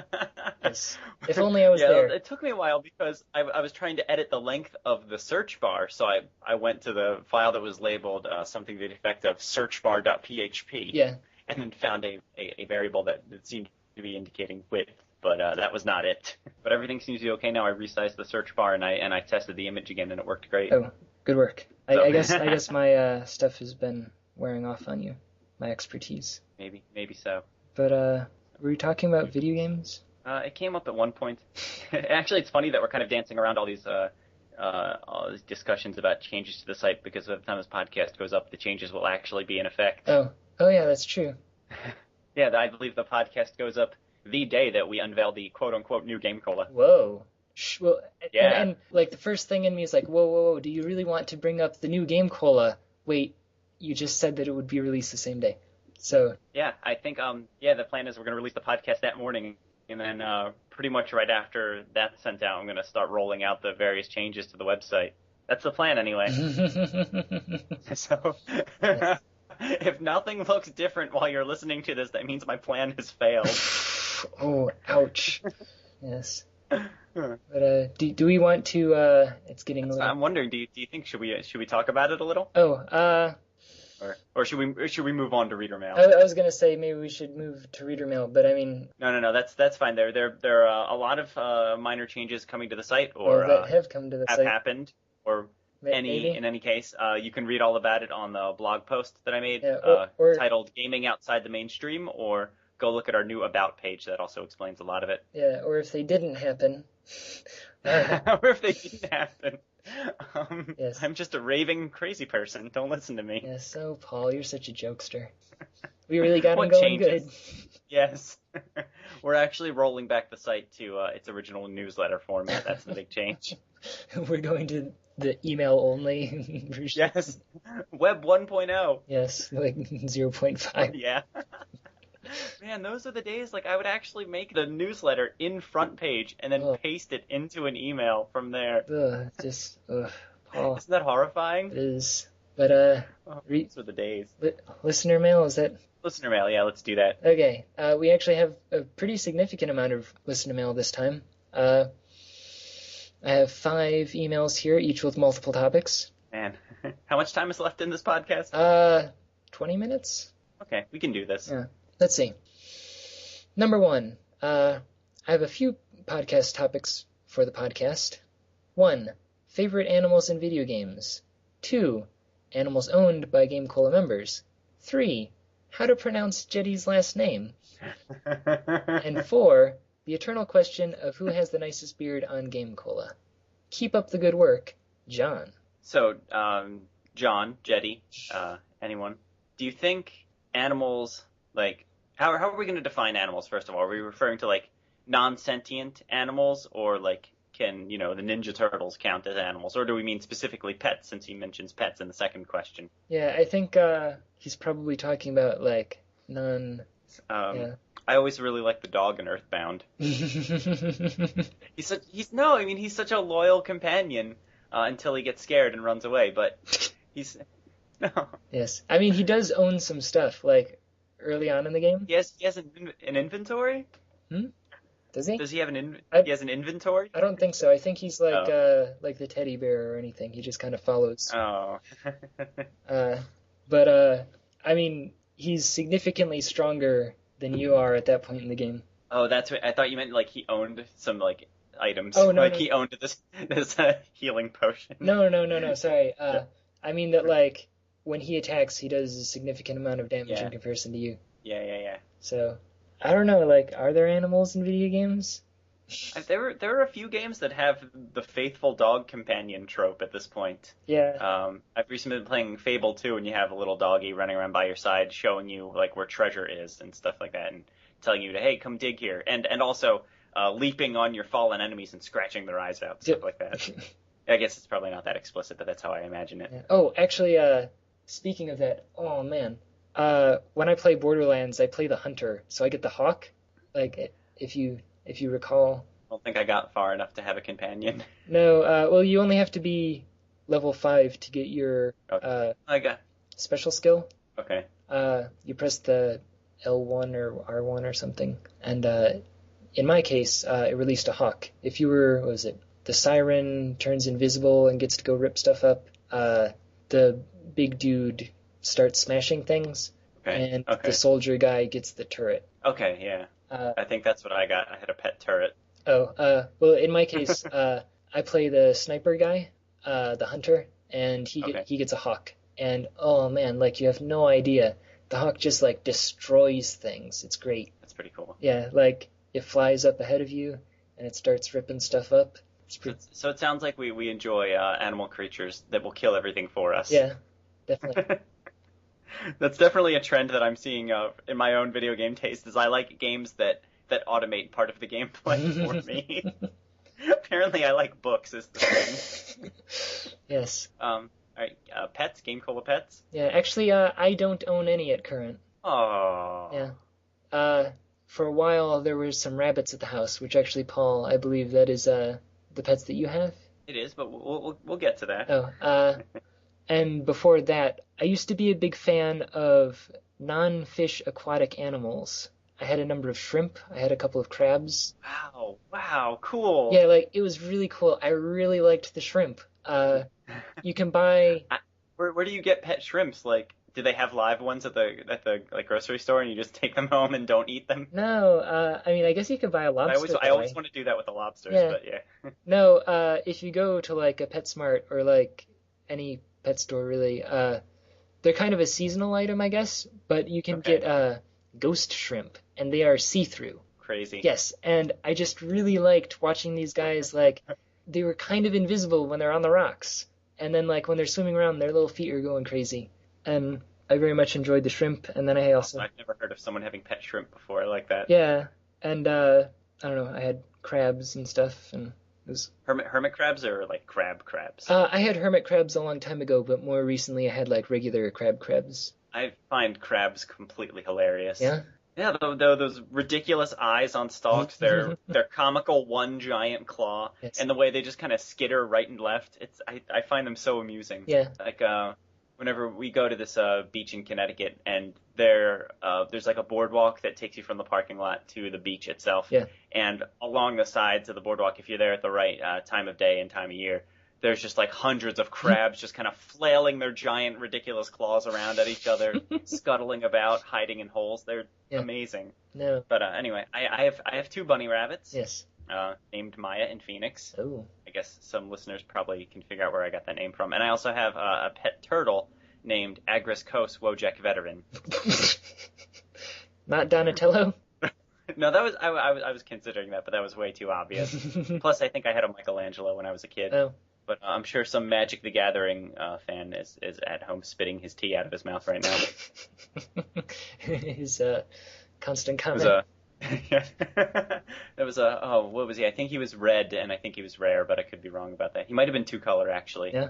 S1: yes. If only I was there.
S2: It took me a while because I was trying to edit the length of the search bar, so I went to the file that was labeled something to the effect of searchbar.php, and then found a variable that seemed to be indicating width, but that was not it. But everything seems to be okay now. I resized the search bar and I tested the image again, and it worked great.
S1: Oh, good work. So. I guess my stuff has been wearing off on you, my expertise.
S2: Maybe so.
S1: But were you talking about video games?
S2: It came up at one point. Actually, it's funny that we're kind of dancing around all these discussions about changes to the site, because by the time this podcast goes up, the changes will actually be in effect.
S1: Oh yeah, that's true.
S2: Yeah, I believe the podcast goes up the day that we unveil the quote-unquote new GameCola.
S1: Whoa. Well, yeah. And like the first thing in me is like, whoa, do you really want to bring up the new GameCola? Wait, you just said that it would be released the same day. So
S2: yeah, I think the plan is we're going to release the podcast that morning, and then pretty much right after that's sent out, I'm going to start rolling out the various changes to the website. That's the plan anyway. So if nothing looks different while you're listening to this, that means my plan has failed.
S1: Oh, ouch. Yes. But do we want to? It's getting.
S2: I'm wondering. Do you think should we talk about it a little? Or should we move on to reader mail?
S1: I was gonna say maybe we should move to reader mail, but I mean.
S2: No. That's fine. There are a lot of minor changes coming to the site, or
S1: that have come to the site.
S2: Have happened, or in any case, you can read all about it on the blog post that I made, titled "Gaming Outside the Mainstream," or go look at our new About page that also explains a lot of it.
S1: Yeah, or if they didn't happen.
S2: Or if they didn't happen.
S1: Yes.
S2: I'm just a raving crazy person. Don't listen to me.
S1: Yes, so Paul, you're such a jokester. We really got him going good.
S2: Yes. We're actually rolling back the site to its original newsletter format. That's the big change.
S1: We're going to the email only version.
S2: Yes. Web 1.0.
S1: Yes, like 0.5.
S2: Yeah. Man, those are the days, like, I would actually make the newsletter in front page and then paste it into an email from there. Paul. Isn't that horrifying?
S1: It is. But,
S2: those were the days.
S1: Listener mail, is that?
S2: Listener mail, yeah, let's do that.
S1: Okay. We actually have a pretty significant amount of listener mail this time. I have 5 emails here, each with multiple topics.
S2: Man, how much time is left in this podcast?
S1: 20 minutes?
S2: Okay, we can do this.
S1: Yeah. Let's see. Number 1, I have a few podcast topics for the podcast. 1, favorite animals in video games. 2, animals owned by GameCola members. 3, how to pronounce Jeddy's last name. And 4, the eternal question of who has the nicest beard on GameCola. Keep up the good work, John.
S2: So, John, Jeddy, anyone, do you think animals... Like, how are we going to define animals, first of all? Are we referring to, like, non-sentient animals, or, like, can, the Ninja Turtles count as animals? Or do we mean specifically pets, since he mentions pets in the second question?
S1: Yeah, I think he's probably talking about, like,
S2: I always really like the dog in Earthbound. He's such a loyal companion until he gets scared and runs away, but he's... No.
S1: Yes. I mean, he does own some stuff, like... early on in the game.
S2: He has an inventory?
S1: Does he?
S2: Does he have he has an inventory?
S1: I don't think so. I think he's like the teddy bear or anything. He just kind of follows.
S2: Oh.
S1: But I mean, he's significantly stronger than you are at that point in the game.
S2: Oh, that's what I thought you meant. Like he owned some like items.
S1: Oh no,
S2: like he owned this healing potion.
S1: No. Sorry. I mean that like when he attacks, he does a significant amount of damage in comparison to you.
S2: Yeah.
S1: So, I don't know, like, are there animals in video games?
S2: There are a few games that have the faithful dog companion trope at this point.
S1: Yeah.
S2: I've recently been playing Fable 2, and you have a little doggy running around by your side, showing you like where treasure is and stuff like that, and telling you to, hey, come dig here, and also leaping on your fallen enemies and scratching their eyes out, stuff like that. I guess it's probably not that explicit, but that's how I imagine it.
S1: Yeah. Oh, actually, speaking of that, oh man, when I play Borderlands, I play the hunter, so I get the hawk. Like, if you recall.
S2: I don't think I got far enough to have a companion.
S1: No, well, you only have to be level 5 to get your special skill.
S2: Okay.
S1: You press the L1 or R1 or something, and in my case, it released a hawk. If you were, what was it? The siren turns invisible and gets to go rip stuff up. The big dude starts smashing things, and the soldier guy gets the turret.
S2: Okay, yeah. I think that's what I got. I had a pet turret.
S1: Oh, well, in my case, I play the sniper guy, the hunter, and he gets a hawk. And oh man, like you have no idea. The hawk just like destroys things. It's great.
S2: That's pretty cool.
S1: Yeah, like it flies up ahead of you and it starts ripping stuff up.
S2: So it sounds like we enjoy animal creatures that will kill everything for us.
S1: Yeah, definitely.
S2: That's definitely a trend that I'm seeing in my own video game taste. Is I like games that automate part of the gameplay for me. Apparently, I like books. Is the thing.
S1: Yes.
S2: All right. Pets. GameCola pets.
S1: Yeah. Actually, I don't own any at current.
S2: Oh.
S1: Yeah. For a while, there were some rabbits at the house, which actually, Paul, I believe that is the pets that you have.
S2: It is, but we'll get to that.
S1: Oh. And before that, I used to be a big fan of non-fish aquatic animals. I had a number of shrimp. I had a couple of crabs.
S2: Wow, cool.
S1: Yeah, like, it was really cool. I really liked the shrimp. You can buy...
S2: Where do you get pet shrimps? Like, do they have live ones at the like grocery store and you just take them home and don't eat them?
S1: No, I mean, I guess you could buy a lobster.
S2: I always want to do that with the lobsters, but yeah.
S1: No, if you go to, like, a PetSmart or, like, any pet store, really, they're kind of a seasonal item, I guess, but you can get ghost shrimp, and they are see-through.
S2: Crazy.
S1: Yes, and I just really liked watching these guys, like, they were kind of invisible when they're on the rocks, and then, like, when they're swimming around, their little feet are going crazy. And I very much enjoyed the shrimp, and then I also...
S2: I've never heard of someone having pet shrimp before. I like that.
S1: Yeah, and, I don't know, I had crabs and stuff, and it was...
S2: Hermit crabs or, like, crabs?
S1: I had hermit crabs a long time ago, but more recently I had, like, regular crabs.
S2: I find crabs completely hilarious.
S1: Yeah?
S2: Yeah, though those ridiculous eyes on stalks, their comical one giant claw, and the way they just kind of skitter right and left, I find them so amusing.
S1: Yeah.
S2: Like, whenever we go to this beach in Connecticut, and there's like a boardwalk that takes you from the parking lot to the beach itself.
S1: Yeah.
S2: And along the sides of the boardwalk, if you're there at the right time of day and time of year, there's just like hundreds of crabs just kind of flailing their giant, ridiculous claws around at each other, scuttling about, hiding in holes. They're amazing.
S1: No.
S2: But anyway, I have two bunny rabbits.
S1: Yes.
S2: Named Maya and Phoenix.
S1: Oh.
S2: I guess some listeners probably can figure out where I got that name from. And I also have a pet turtle named Agris Kos Wojek Veteran.
S1: Not Donatello?
S2: No, that was I was considering that, but that was way too obvious. Plus, I think I had a Michelangelo when I was a kid.
S1: Oh.
S2: But I'm sure some Magic the Gathering fan is at home spitting his tea out of his mouth right now.
S1: His constant comment.
S2: That was what was he? I think he was red, and I think he was rare, but I could be wrong about that. He might have been two color, actually.
S1: Yeah.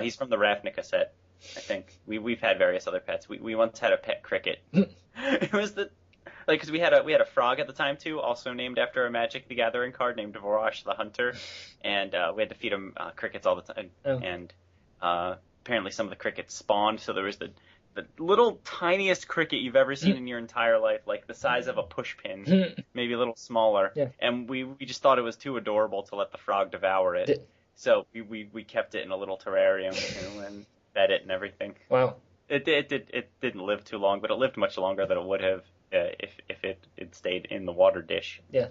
S2: He's from the Ravnica set, I think. We've had various other pets. We once had a pet cricket. It was because we had a frog at the time too, also named after a Magic the Gathering card named Vorosh the Hunter, and we had to feed him crickets all the time.
S1: Oh.
S2: And apparently some of the crickets spawned, so there was the little tiniest cricket you've ever seen in your entire life, like the size of a pushpin, maybe a little smaller.
S1: Yeah.
S2: And we just thought it was too adorable to let the frog devour it. So we kept it in a little terrarium, and fed it and everything.
S1: Wow.
S2: It didn't live too long, but it lived much longer than it would have if it stayed in the water dish.
S1: Yeah.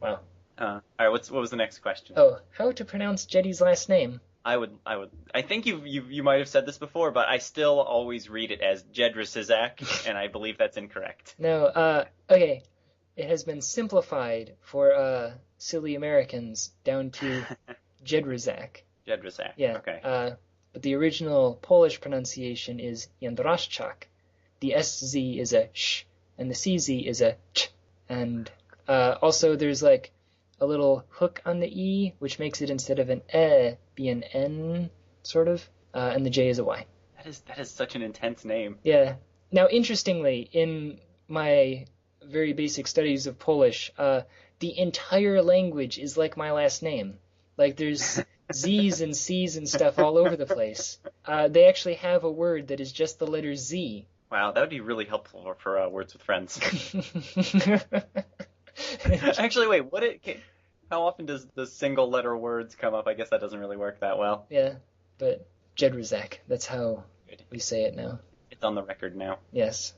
S1: Wow.
S2: All right, what was the next question?
S1: Oh, how to pronounce Jeddy's last name?
S2: I think you might have said this before, but I still always read it as Jedraszczak, and I believe that's incorrect.
S1: No, okay. It has been simplified for silly Americans down to Jedraszczak.
S2: Jedraszczak.
S1: Yeah.
S2: Okay.
S1: But the original Polish pronunciation is Jedraszczak. The SZ is a sh, and the CZ is a ch. And also there's like a little hook on the E, which makes it instead of an be an N, sort of. And the J is a Y.
S2: That is such an intense name.
S1: Yeah. Now, interestingly, in my very basic studies of Polish, the entire language is like my last name. Like there's Z's and C's and stuff all over the place. They actually have a word that is just the letter Z.
S2: Wow, that would be really helpful for Words with Friends. Actually, wait, how often does the single letter words come up? I guess that doesn't really work that well.
S1: Yeah, but Jedraszczak, that's how we say it now.
S2: It's on the record now.
S1: Yes.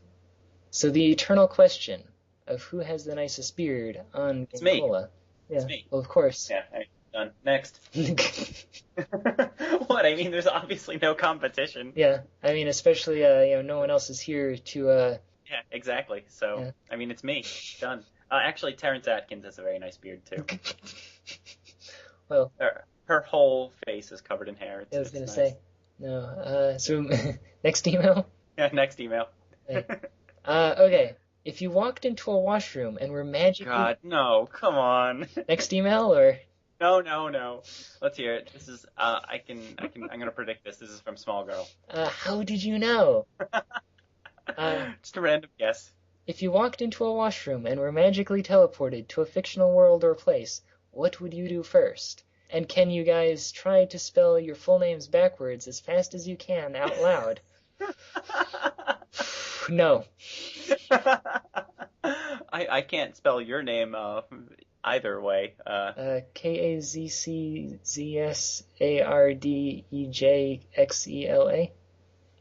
S1: So the eternal question of who has the nicest beard on
S2: It's
S1: GameCola.
S2: me.
S1: Yeah.
S2: It's me.
S1: Well, of course.
S2: Yeah, done. Next. What? I mean, there's obviously no competition.
S1: Yeah, I mean, especially, no one else is here to,
S2: Yeah, exactly. So,
S1: Yeah.
S2: I mean, it's me. Done. Actually, Terrence Atkins has a very nice beard, too.
S1: Well,
S2: Her whole face is covered in hair.
S1: I was going
S2: nice.
S1: to say, no, so, next email?
S2: Yeah, next email.
S1: Okay, if you walked into a washroom and were magically...
S2: God, no, come on.
S1: Next email, or...
S2: No. Let's hear it. This is, I'm gonna predict this. This is from Small Girl.
S1: How did you know?
S2: Just a random guess.
S1: If you walked into a washroom and were magically teleported to a fictional world or place, what would you do first? And can you guys try to spell your full names backwards as fast as you can out loud? No.
S2: I can't spell your name either way.
S1: Kazzsardejxela.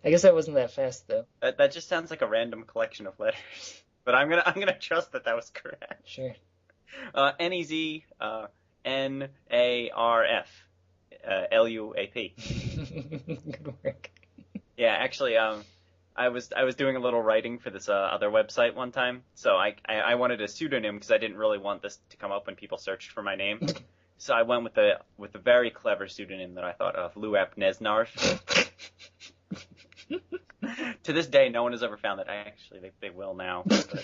S1: I guess that wasn't that fast though.
S2: That just sounds like a random collection of letters. But I'm gonna trust that was correct.
S1: Sure.
S2: Nez Narf Luap.
S1: Good work.
S2: Yeah, actually, I was doing a little writing for this other website one time, so I wanted a pseudonym because I didn't really want this to come up when people searched for my name. So I went with a very clever pseudonym that I thought of, Luap Nesnarf. To this day, no one has ever found that. They will now. But...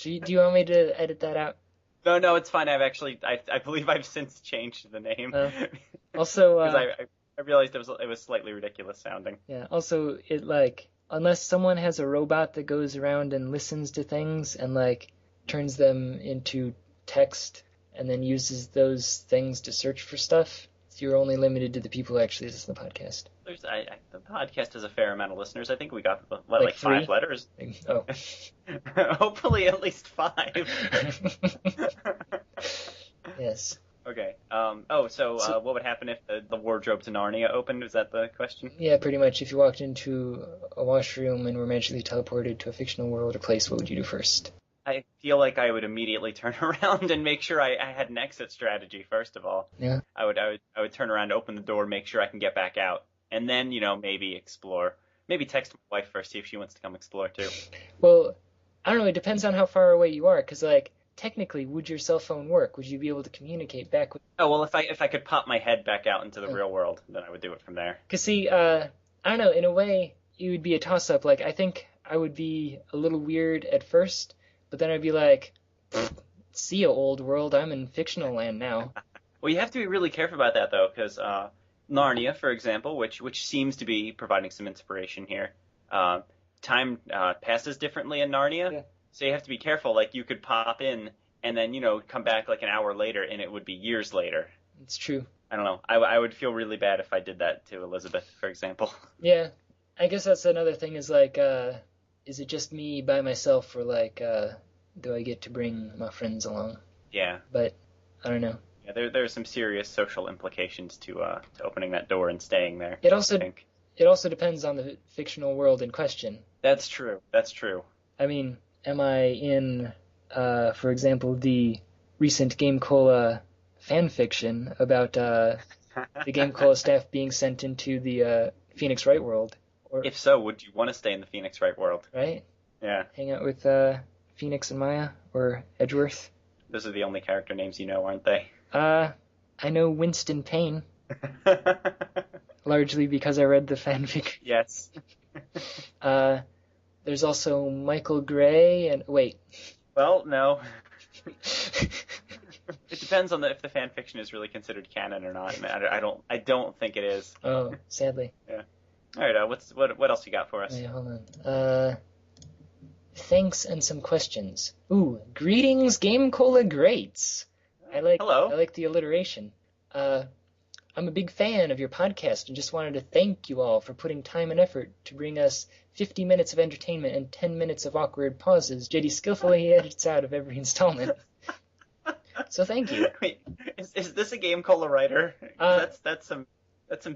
S1: Do you want me to edit that out?
S2: No, it's fine. I believe I've since changed the name.
S1: Also,
S2: because I realized it was slightly ridiculous sounding.
S1: Yeah. Also, unless someone has a robot that goes around and listens to things and turns them into text and then uses those things to search for stuff, you're only limited to the people who actually listen to the podcast.
S2: The podcast has a fair amount of listeners. I think we got
S1: like
S2: 5 letters.
S1: Oh.
S2: Hopefully at least 5.
S1: Yes.
S2: Okay. So what would happen if the wardrobe to Narnia opened? Is that the question?
S1: Yeah, pretty much. If you walked into a washroom and were magically teleported to a fictional world or place, what would you do first?
S2: I feel like I would immediately turn around and make sure I had an exit strategy, first of all.
S1: Yeah.
S2: I would turn around, open the door, make sure I can get back out, and then, maybe explore. Maybe text my wife first, see if she wants to come explore, too.
S1: Well, I don't know. It depends on how far away you are, because, technically, would your cell phone work? Would you be able to communicate back with...
S2: Oh, well, if I could pop my head back out into the real world, then I would do it from there.
S1: Because, see, I don't know. In a way, it would be a toss-up. I think I would be a little weird at first, but then I'd be like, see ya, old world, I'm in fictional land now.
S2: Well, you have to be really careful about that, though, because Narnia, for example, which seems to be providing some inspiration here, time passes differently in Narnia,
S1: Yeah.
S2: So you have to be careful. You could pop in and then, come back an hour later, and it would be years later.
S1: It's true.
S2: I don't know. I would feel really bad if I did that to Elizabeth, for example.
S1: Yeah. I guess that's another thing is, is it just me by myself, or, do I get to bring my friends along?
S2: Yeah.
S1: But, I don't know.
S2: Yeah, there are some serious social implications to opening that door and staying there.
S1: It also depends on the fictional world in question.
S2: That's true.
S1: I mean, am I in, for example, the recent GameCola fan fiction about the GameCola staff being sent into the Phoenix Wright world. Or,
S2: If so, would you want to stay in the Phoenix Wright world?
S1: right?
S2: Yeah.
S1: Hang out with Phoenix and Maya or Edgeworth.
S2: Those are the only character names you know, aren't they?
S1: I know Winston Payne, largely because I read the fanfic.
S2: Yes.
S1: There's also Michael Gray and wait.
S2: Well, no. It depends on if the fan fiction is really considered canon or not. I don't think it is.
S1: Oh, sadly.
S2: Yeah. All right. What else you got for us?
S1: Wait, hold on. Thanks and some questions. Ooh, greetings, GameCola greats.
S2: Hello.
S1: I like the alliteration. I'm a big fan of your podcast and just wanted to thank you all for putting time and effort to bring us 50 minutes of entertainment and 10 minutes of awkward pauses Jeddy skillfully edits out of every installment. So thank you.
S2: Wait, is this a GameCola writer? That's some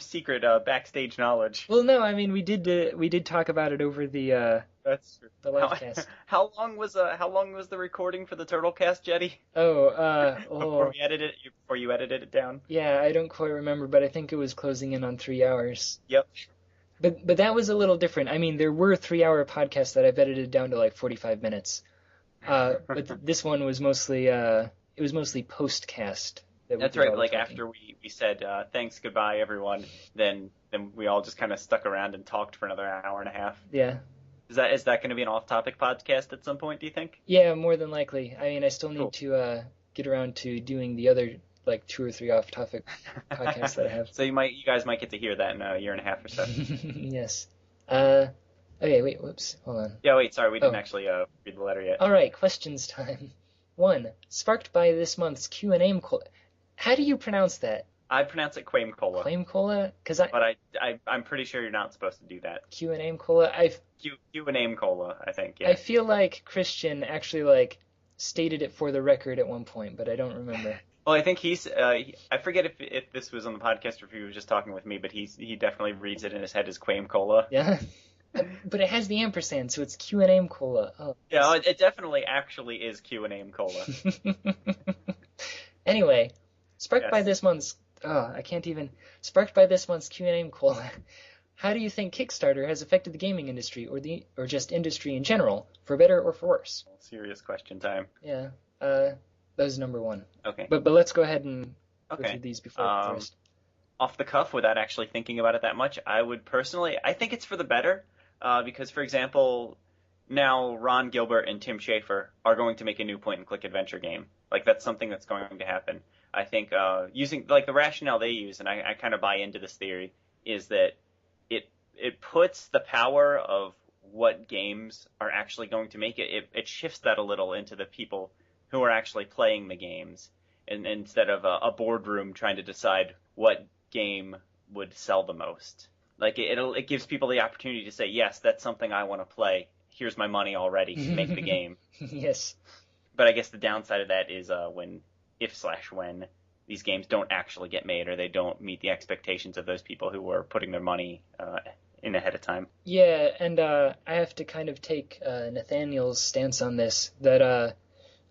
S2: secret backstage knowledge.
S1: Well, no, I mean we did talk about it over the
S2: That's true.
S1: the live cast.
S2: How long was the recording for the Turtlecast, Jeddy?
S1: Before
S2: you edited it down?
S1: Yeah, I don't quite remember, but I think it was closing in on 3 hours.
S2: Yep.
S1: But that was a little different. I mean, there were 3-hour podcasts that I've edited down to like 45 minutes. But this one was mostly postcast.
S2: That's right. Like after we said thanks, goodbye, everyone, then we all just kind of stuck around and talked for another hour and a half.
S1: Yeah.
S2: Is that going to be an off-topic podcast at some point? Do you think?
S1: Yeah, more than likely. I mean, I still need to get around to doing the other like 2 or 3 off-topic podcasts that I have.
S2: So you guys might get to hear that in a year and a half or so.
S1: Yes. Okay. Wait. Whoops. Hold on.
S2: Yeah. Wait. Sorry. We didn't actually read the letter yet.
S1: All right. Questions time. 1. Sparked by this month's Q&A. How do you pronounce that?
S2: I pronounce it QuameCola.
S1: QuameCola?
S2: But I'm pretty sure you're not supposed to do that.
S1: Q&A Cola?
S2: Q&A Cola, I think, yeah.
S1: I feel like Christian actually, like, stated it for the record at one point, but I don't remember.
S2: Well, I think I forget if this was on the podcast or if he was just talking with me, but he definitely reads it in his head as QuameCola.
S1: Yeah? But it has the ampersand, so it's Q&A Cola. Oh,
S2: yeah, it definitely actually is Q&A Cola.
S1: Anyway, sparked by this month's Q&A Cola, how do you think Kickstarter has affected the gaming industry or just industry in general, for better or for worse?
S2: Serious question time.
S1: Yeah, that was number 1.
S2: Okay.
S1: But let's go ahead and go through these before the rest.
S2: Off the cuff, without actually thinking about it that much, I think it's for the better, because, for example, now Ron Gilbert and Tim Schafer are going to make a new point-and-click adventure game. Like, that's something that's going to happen. I think using, like, the rationale they use, and I kind of buy into this theory, is that it puts the power of what games are actually going to make it shifts that a little into the people who are actually playing the games, and instead of a boardroom trying to decide what game would sell the most. Like, it gives people the opportunity to say, yes, that's something I want to play. Here's my money already. Make the game.
S1: Yes.
S2: But I guess the downside of that is when these games don't actually get made or they don't meet the expectations of those people who were putting their money in ahead of time.
S1: Yeah, and I have to kind of take Nathaniel's stance on this, that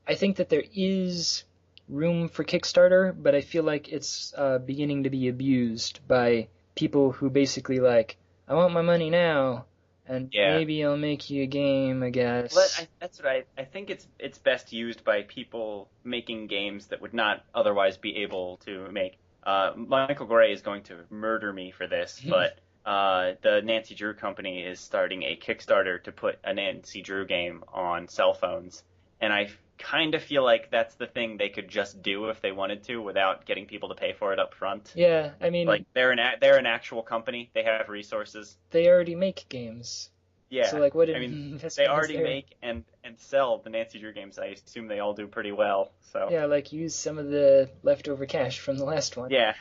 S1: I think that there is room for Kickstarter, but I feel like it's beginning to be abused by people who basically like, I want my money now, and maybe I'll make you a game, I guess.
S2: Well, that's what I think it's best used by people making games that would not otherwise be able to make. Michael Gray is going to murder me for this, but the Nancy Drew company is starting a Kickstarter to put a Nancy Drew game on cell phones, and I kind of feel like that's the thing they could just do if they wanted to without getting people to pay for it up front.
S1: Yeah, I mean,
S2: like they're an actual company. They have resources.
S1: They already make games.
S2: Yeah.
S1: So like, what?
S2: They already make and sell the Nancy Drew games. I assume they all do pretty well. So
S1: yeah, like use some of the leftover cash from the last one.
S2: Yeah.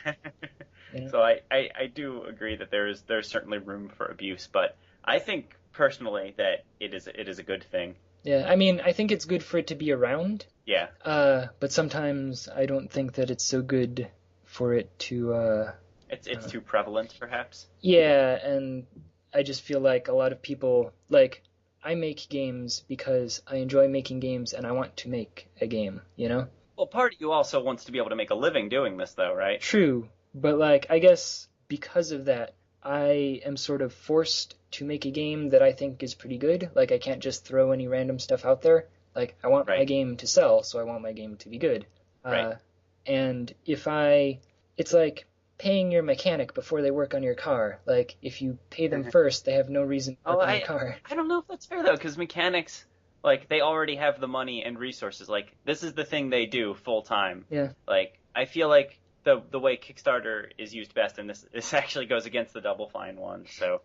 S1: You know?
S2: So I do agree that there's certainly room for abuse, but I think personally that it is a good thing.
S1: Yeah, I mean, I think it's good for it to be around.
S2: Yeah.
S1: But sometimes I don't think that it's so good for it to.
S2: It's too prevalent, perhaps.
S1: Yeah, and I just feel like a lot of people, like, I make games because I enjoy making games and I want to make a game, you know?
S2: Well, part of you also wants to be able to make a living doing this, though, right?
S1: True, But like, I guess because of that, I am sort of forced to make a game that I think is pretty good. Like, I can't just throw any random stuff out there. Like, I want my game to sell, so I want my game to be good. And it's like paying your mechanic before they work on your car. Like, if you pay them first, they have no reason to work on your car.
S2: I don't know if that's fair, though, because mechanics, like, they already have the money and resources. Like, this is the thing they do full time.
S1: Yeah.
S2: Like, I feel like the way Kickstarter is used best, and this actually goes against the Double Fine one, so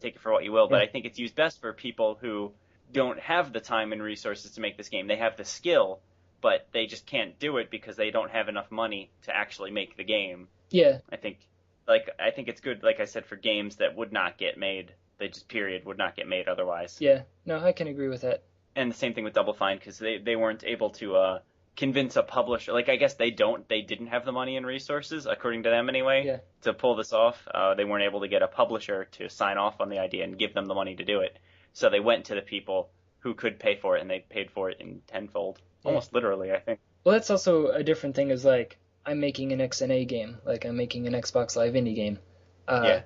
S2: take it for what you will, but I think it's used best for people who don't have the time and resources to make this game. They have the skill, but they just can't do it because they don't have enough money to actually make the game.
S1: Yeah.
S2: I think it's good, like I said, for games that would not get made. They just, period, would not get made otherwise.
S1: Yeah. No, I can agree with that.
S2: And the same thing with Double Fine, because they weren't able to convince a publisher. Like, I guess they didn't have the money and resources, according to them anyway, to pull this off. They weren't able to get a publisher to sign off on the idea and give them the money to do it. So they went to the people who could pay for it, and they paid for it in tenfold. Almost literally, I think.
S1: Well, that's also a different thing, is like, I'm making an XNA game. Like, I'm making an Xbox Live Indie game.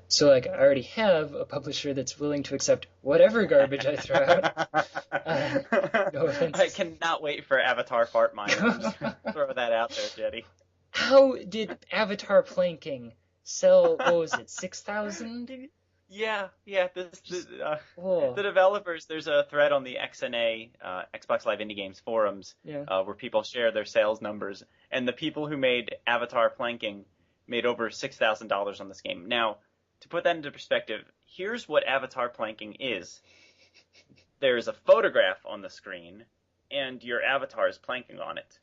S1: So, like, I already have a publisher that's willing to accept whatever garbage I throw out. No offense.
S2: I cannot wait for Avatar Fart Miner. Just throw that out there, Jeddy.
S1: How did Avatar Planking sell, what was it, 6,000?
S2: Yeah. The developers, there's a thread on the XNA, Xbox Live Indie Games forums, where people share their sales numbers, and the people who made Avatar Planking made over $6,000 on this game. Now, to put that into perspective, here's what Avatar Planking is. There's a photograph on the screen, and your avatar is planking on it.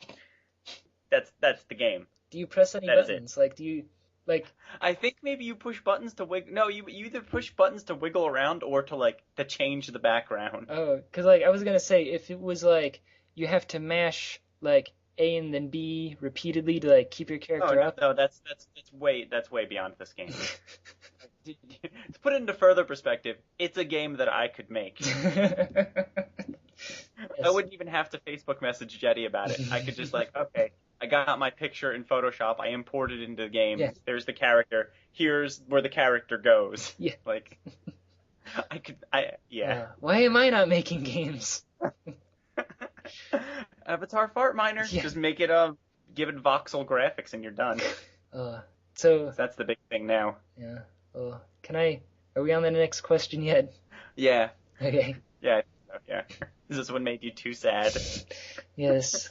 S2: That's the game.
S1: Do you press any buttons? Like, do you, like...
S2: I think maybe you push buttons to wiggle... No, you either push buttons to wiggle around or to change the background.
S1: Oh, because, like, I was going to say, if it was, like, you have to mash, like, A and then B repeatedly to, like, keep your character up.
S2: No, that's way beyond this game. To put it into further perspective, it's a game that I could make. Yes. I wouldn't even have to Facebook message Jeddy about it. I could just okay, I got my picture in Photoshop, I imported it into the game, there's the character, here's where the character goes.
S1: Yeah.
S2: Like,
S1: why am I not making games?
S2: Avatar Fart Miner. Yeah. Just make it, give it voxel graphics and you're done. So that's the big thing now.
S1: Yeah. Are we on the next question yet?
S2: Yeah.
S1: Okay.
S2: Yeah. Is this one made you too sad?
S1: Yes.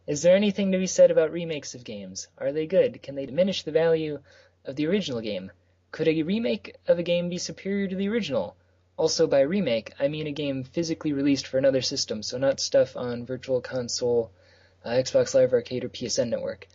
S1: Is there anything to be said about remakes of games? Are they good? Can they diminish the value of the original game? Could a remake of a game be superior to the original? Also, by remake, I mean a game physically released for another system, so not stuff on Virtual Console, Xbox Live Arcade, or PSN Network.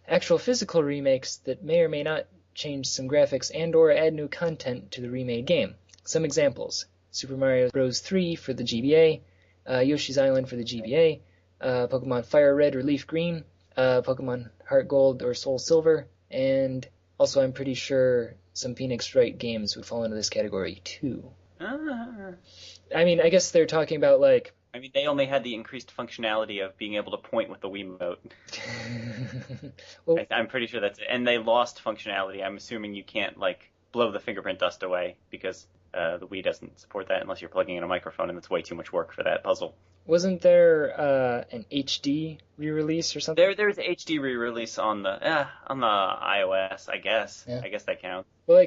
S1: Actual physical remakes that may or may not change some graphics and or add new content to the remade game. Some examples: Super Mario Bros. 3 for the GBA, Yoshi's Island for the GBA, Pokemon Fire Red or Leaf Green, Pokemon Heart Gold or Soul Silver, and also I'm pretty sure some Phoenix Wright games would fall into this category too. I mean, I guess they're talking about, like...
S2: I mean, they only had the increased functionality of being able to point with the Wiimote. Well, I'm pretty sure that's it. And they lost functionality. I'm assuming you can't, blow the fingerprint dust away, because the Wii doesn't support that unless you're plugging in a microphone, and it's way too much work for that puzzle.
S1: Wasn't there an HD re-release or something?
S2: There's HD re-release on the iOS, I guess. Yeah. I guess that counts.
S1: Well,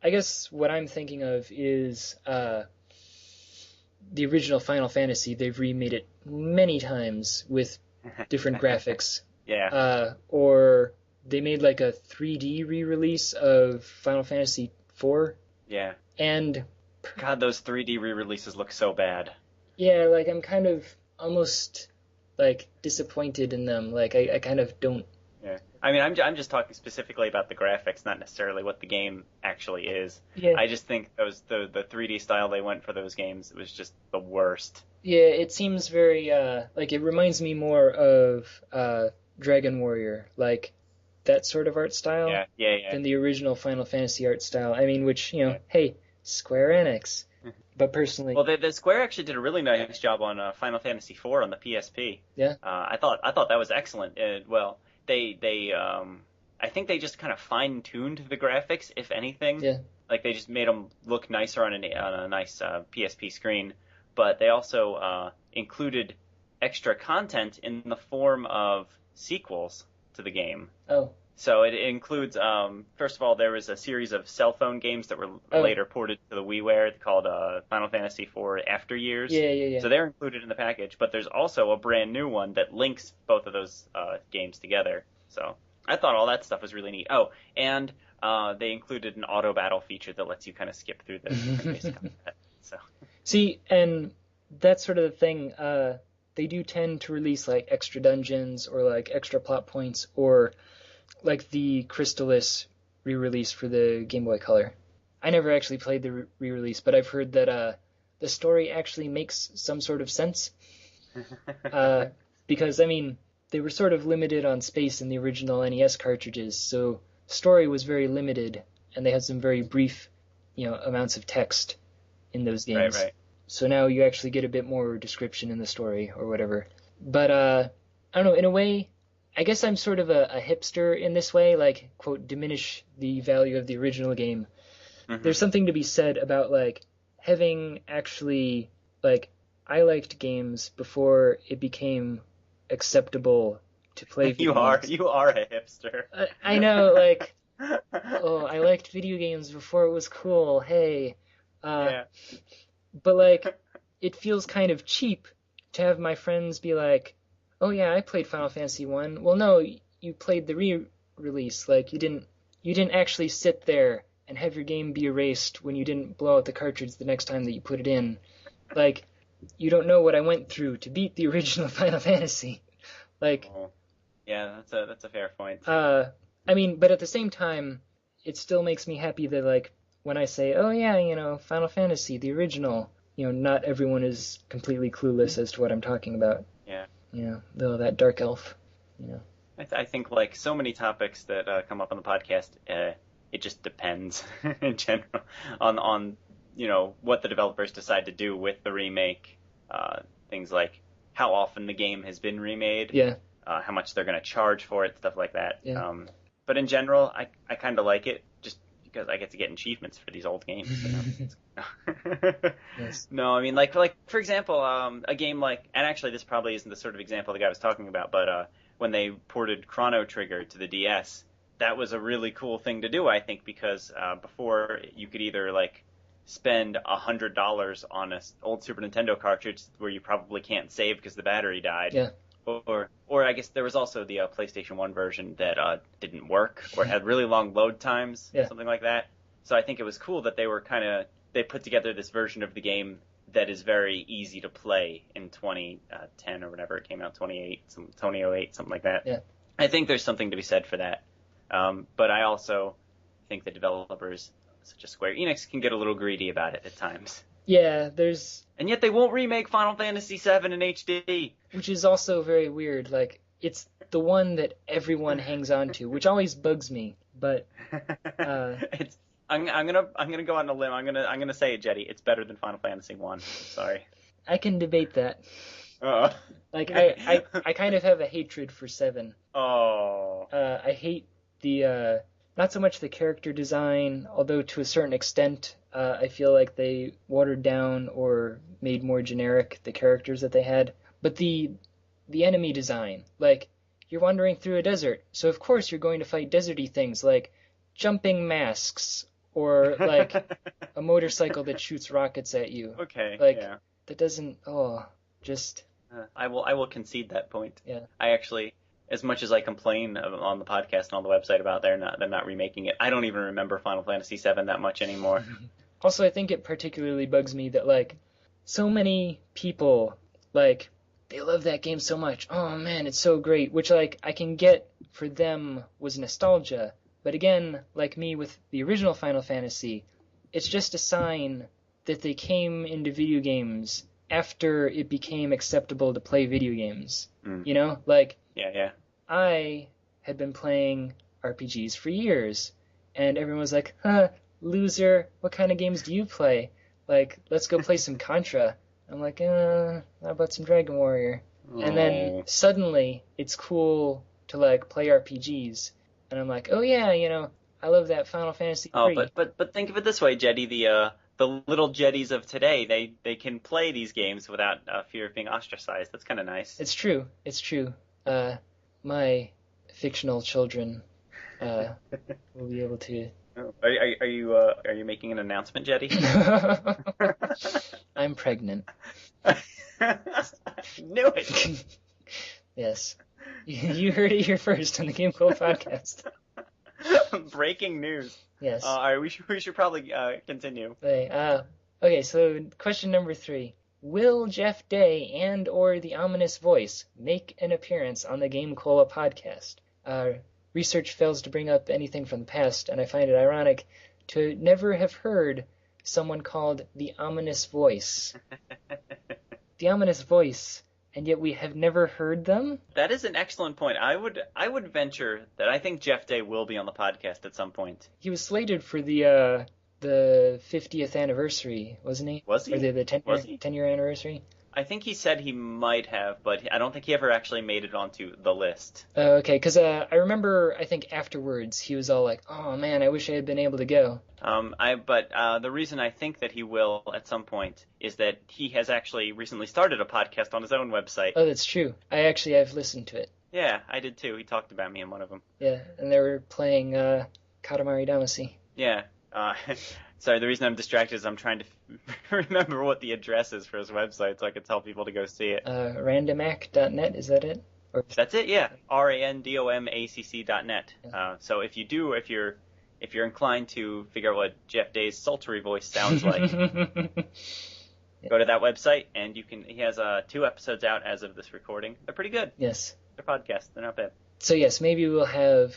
S1: I guess what I'm thinking of is the original Final Fantasy. They've remade it many times with different graphics.
S2: Yeah.
S1: Or they made a 3D re-release of Final Fantasy IV.
S2: Yeah.
S1: And
S2: God, those 3D re-releases look so bad.
S1: Yeah, I'm kind of almost disappointed in them. I kind of don't.
S2: Yeah. I mean, I'm just talking specifically about the graphics, not necessarily what the game actually is.
S1: Yeah.
S2: I just think the 3D style they went for those games was just the worst.
S1: Yeah, it seems very it reminds me more of Dragon Warrior, that sort of art style.
S2: Yeah.
S1: Than the original Final Fantasy art style. I mean, which hey, Square Enix. But personally,
S2: well, the Square actually did a really nice job on Final Fantasy IV on the PSP.
S1: Yeah.
S2: I thought that was excellent. They I think they just kind of fine-tuned the graphics, if anything.
S1: Yeah.
S2: Like, they just made them look nicer on a nice PSP screen. But they also included extra content in the form of sequels to the game.
S1: Oh.
S2: So it includes, first of all, there was a series of cell phone games that were later ported to the WiiWare called Final Fantasy IV After Years.
S1: Yeah.
S2: So they're included in the package, but there's also a brand new one that links both of those games together. So I thought all that stuff was really neat. Oh, and they included an auto battle feature that lets you kind of skip through the basic combat. So.
S1: See, and that's sort of the thing. They do tend to release like extra dungeons or like extra plot points, or like the Crystalis re-release for the Game Boy Color. I never actually played the re-release, but I've heard that the story actually makes some sort of sense. Because, I mean, they were sort of limited on space in the original NES cartridges, so story was very limited, and they had some very brief, amounts of text in those games.
S2: Right.
S1: So now you actually get a bit more description in the story or whatever. But, I don't know, in a way, I guess I'm sort of a hipster in this way, like, quote, diminish the value of the original game. Mm-hmm. There's something to be said about, like, having actually, like, I liked games before it became acceptable to play video games.
S2: You are a hipster.
S1: I know, like, I liked video games before it was cool, hey.
S2: Yeah.
S1: But, like, it feels kind of cheap to have my friends be like, oh yeah, I played Final Fantasy 1. Well, no, you played the re-release. Like, you didn't actually sit there and have your game be erased when you didn't blow out the cartridge the next time that you put it in. Like, you don't know what I went through to beat the original Final Fantasy. Like,
S2: yeah, that's a fair point.
S1: I mean, but at the same time, it still makes me happy that, like, when I say, oh yeah, Final Fantasy, the original, not everyone is completely clueless as to what I'm talking about.
S2: Yeah.
S1: Though that dark elf,
S2: I think, like so many topics that come up on the podcast, it just depends in general on what the developers decide to do with the remake. Things like how often the game has been remade, how much they're going to charge for it, stuff like that.
S1: Yeah.
S2: But in general, I kind of like it just because I get to get achievements for these old games.
S1: Yes.
S2: No, I mean, like for example, a game like, and actually this probably isn't the sort of example the guy was talking about, but when they ported Chrono Trigger to the DS, that was a really cool thing to do, I think, because before you could either like spend $100 on an old Super Nintendo cartridge where you probably can't save because the battery died.
S1: Yeah.
S2: Or I guess there was also the PlayStation 1 version that didn't work or had really long load times, something like that. So I think it was cool that they put together this version of the game that is very easy to play in 2010 or whatever it came out, 2008, something like that.
S1: Yeah.
S2: I think there's something to be said for that. But I also think the developers, such as Square Enix, can get a little greedy about it at times.
S1: Yeah, and
S2: yet they won't remake Final Fantasy VII in HD.
S1: Which is also very weird. Like, it's the one that everyone hangs on to, which always bugs me. But
S2: I'm gonna go on a limb. I'm gonna say it, Jeddy. It's better than Final Fantasy 1. Sorry.
S1: I can debate that. Like, I kind of have a hatred for 7.
S2: Oh.
S1: I hate the not so much the character design, although to a certain extent, I feel like they watered down or made more generic the characters that they had. But the enemy design, like, you're wandering through a desert, so of course you're going to fight deserty things like jumping masks or like a motorcycle that shoots rockets at you.
S2: Okay.
S1: Like,
S2: yeah.
S1: That doesn't.
S2: I will concede that point.
S1: Yeah.
S2: I actually, as much as I complain on the podcast and on the website about they're not remaking it, I don't even remember Final Fantasy VII that much anymore.
S1: Also, I think it particularly bugs me that, like, so many people, like, they love that game so much. Oh man, it's so great. Which, like, I can get for them was nostalgia. But again, like me with the original Final Fantasy, it's just a sign that they came into video games after it became acceptable to play video games. Like,
S2: yeah.
S1: I had been playing RPGs for years, and everyone was like, huh, loser, what kind of games do you play? Like, let's go play some Contra. I'm like, how about some Dragon Warrior? And then suddenly it's cool to, like, play RPGs. and I'm like, oh yeah, I love that Final Fantasy
S2: Oh,
S1: 3.
S2: but think of it this way, Jeddy. The little Jeddies of today, they can play these games without fear of being ostracized. That's kind of nice.
S1: It's true. It's true. My fictional children will be able to.
S2: Are you making an announcement, Jeddy?
S1: I'm pregnant.
S2: Knew it.
S1: Yes. You heard it here first on the GameCola Podcast.
S2: Breaking news.
S1: Yes.
S2: All right, we should probably continue.
S1: Okay, so question number 3. Will Jeff Day and or the ominous voice make an appearance on the GameCola Podcast? Research fails to bring up anything from the past, and I find it ironic to never have heard someone called the ominous voice. The ominous voice, and yet we have never heard them?
S2: That is an excellent point. I would venture that I think Jeff Day will be on the podcast at some point.
S1: He was slated for the 50th anniversary, wasn't he?
S2: Was he?
S1: Or the 10-year anniversary?
S2: I think he said he might have, but I don't think he ever actually made it onto the list.
S1: Okay, because I remember, I think afterwards, he was all like, oh man, I wish I had been able to go.
S2: But the reason I think that he will at some point is that he has actually recently started a podcast on his own website.
S1: Oh, that's true. I've listened to it.
S2: Yeah, I did too. He talked about me in one of them.
S1: Yeah, and they were playing Katamari Damacy.
S2: Yeah. Sorry, the reason I'm distracted is I'm trying to remember what the address is for his website so I could tell people to go see it.
S1: Randomac.net, is that it? Or...
S2: That's it, yeah. randomacc.net. So if you're inclined to figure out what Jeff Day's sultry voice sounds like, go to that website and he has 2 episodes out as of this recording. They're pretty good.
S1: Yes.
S2: They're podcasts. They're not bad.
S1: So yes, maybe we'll have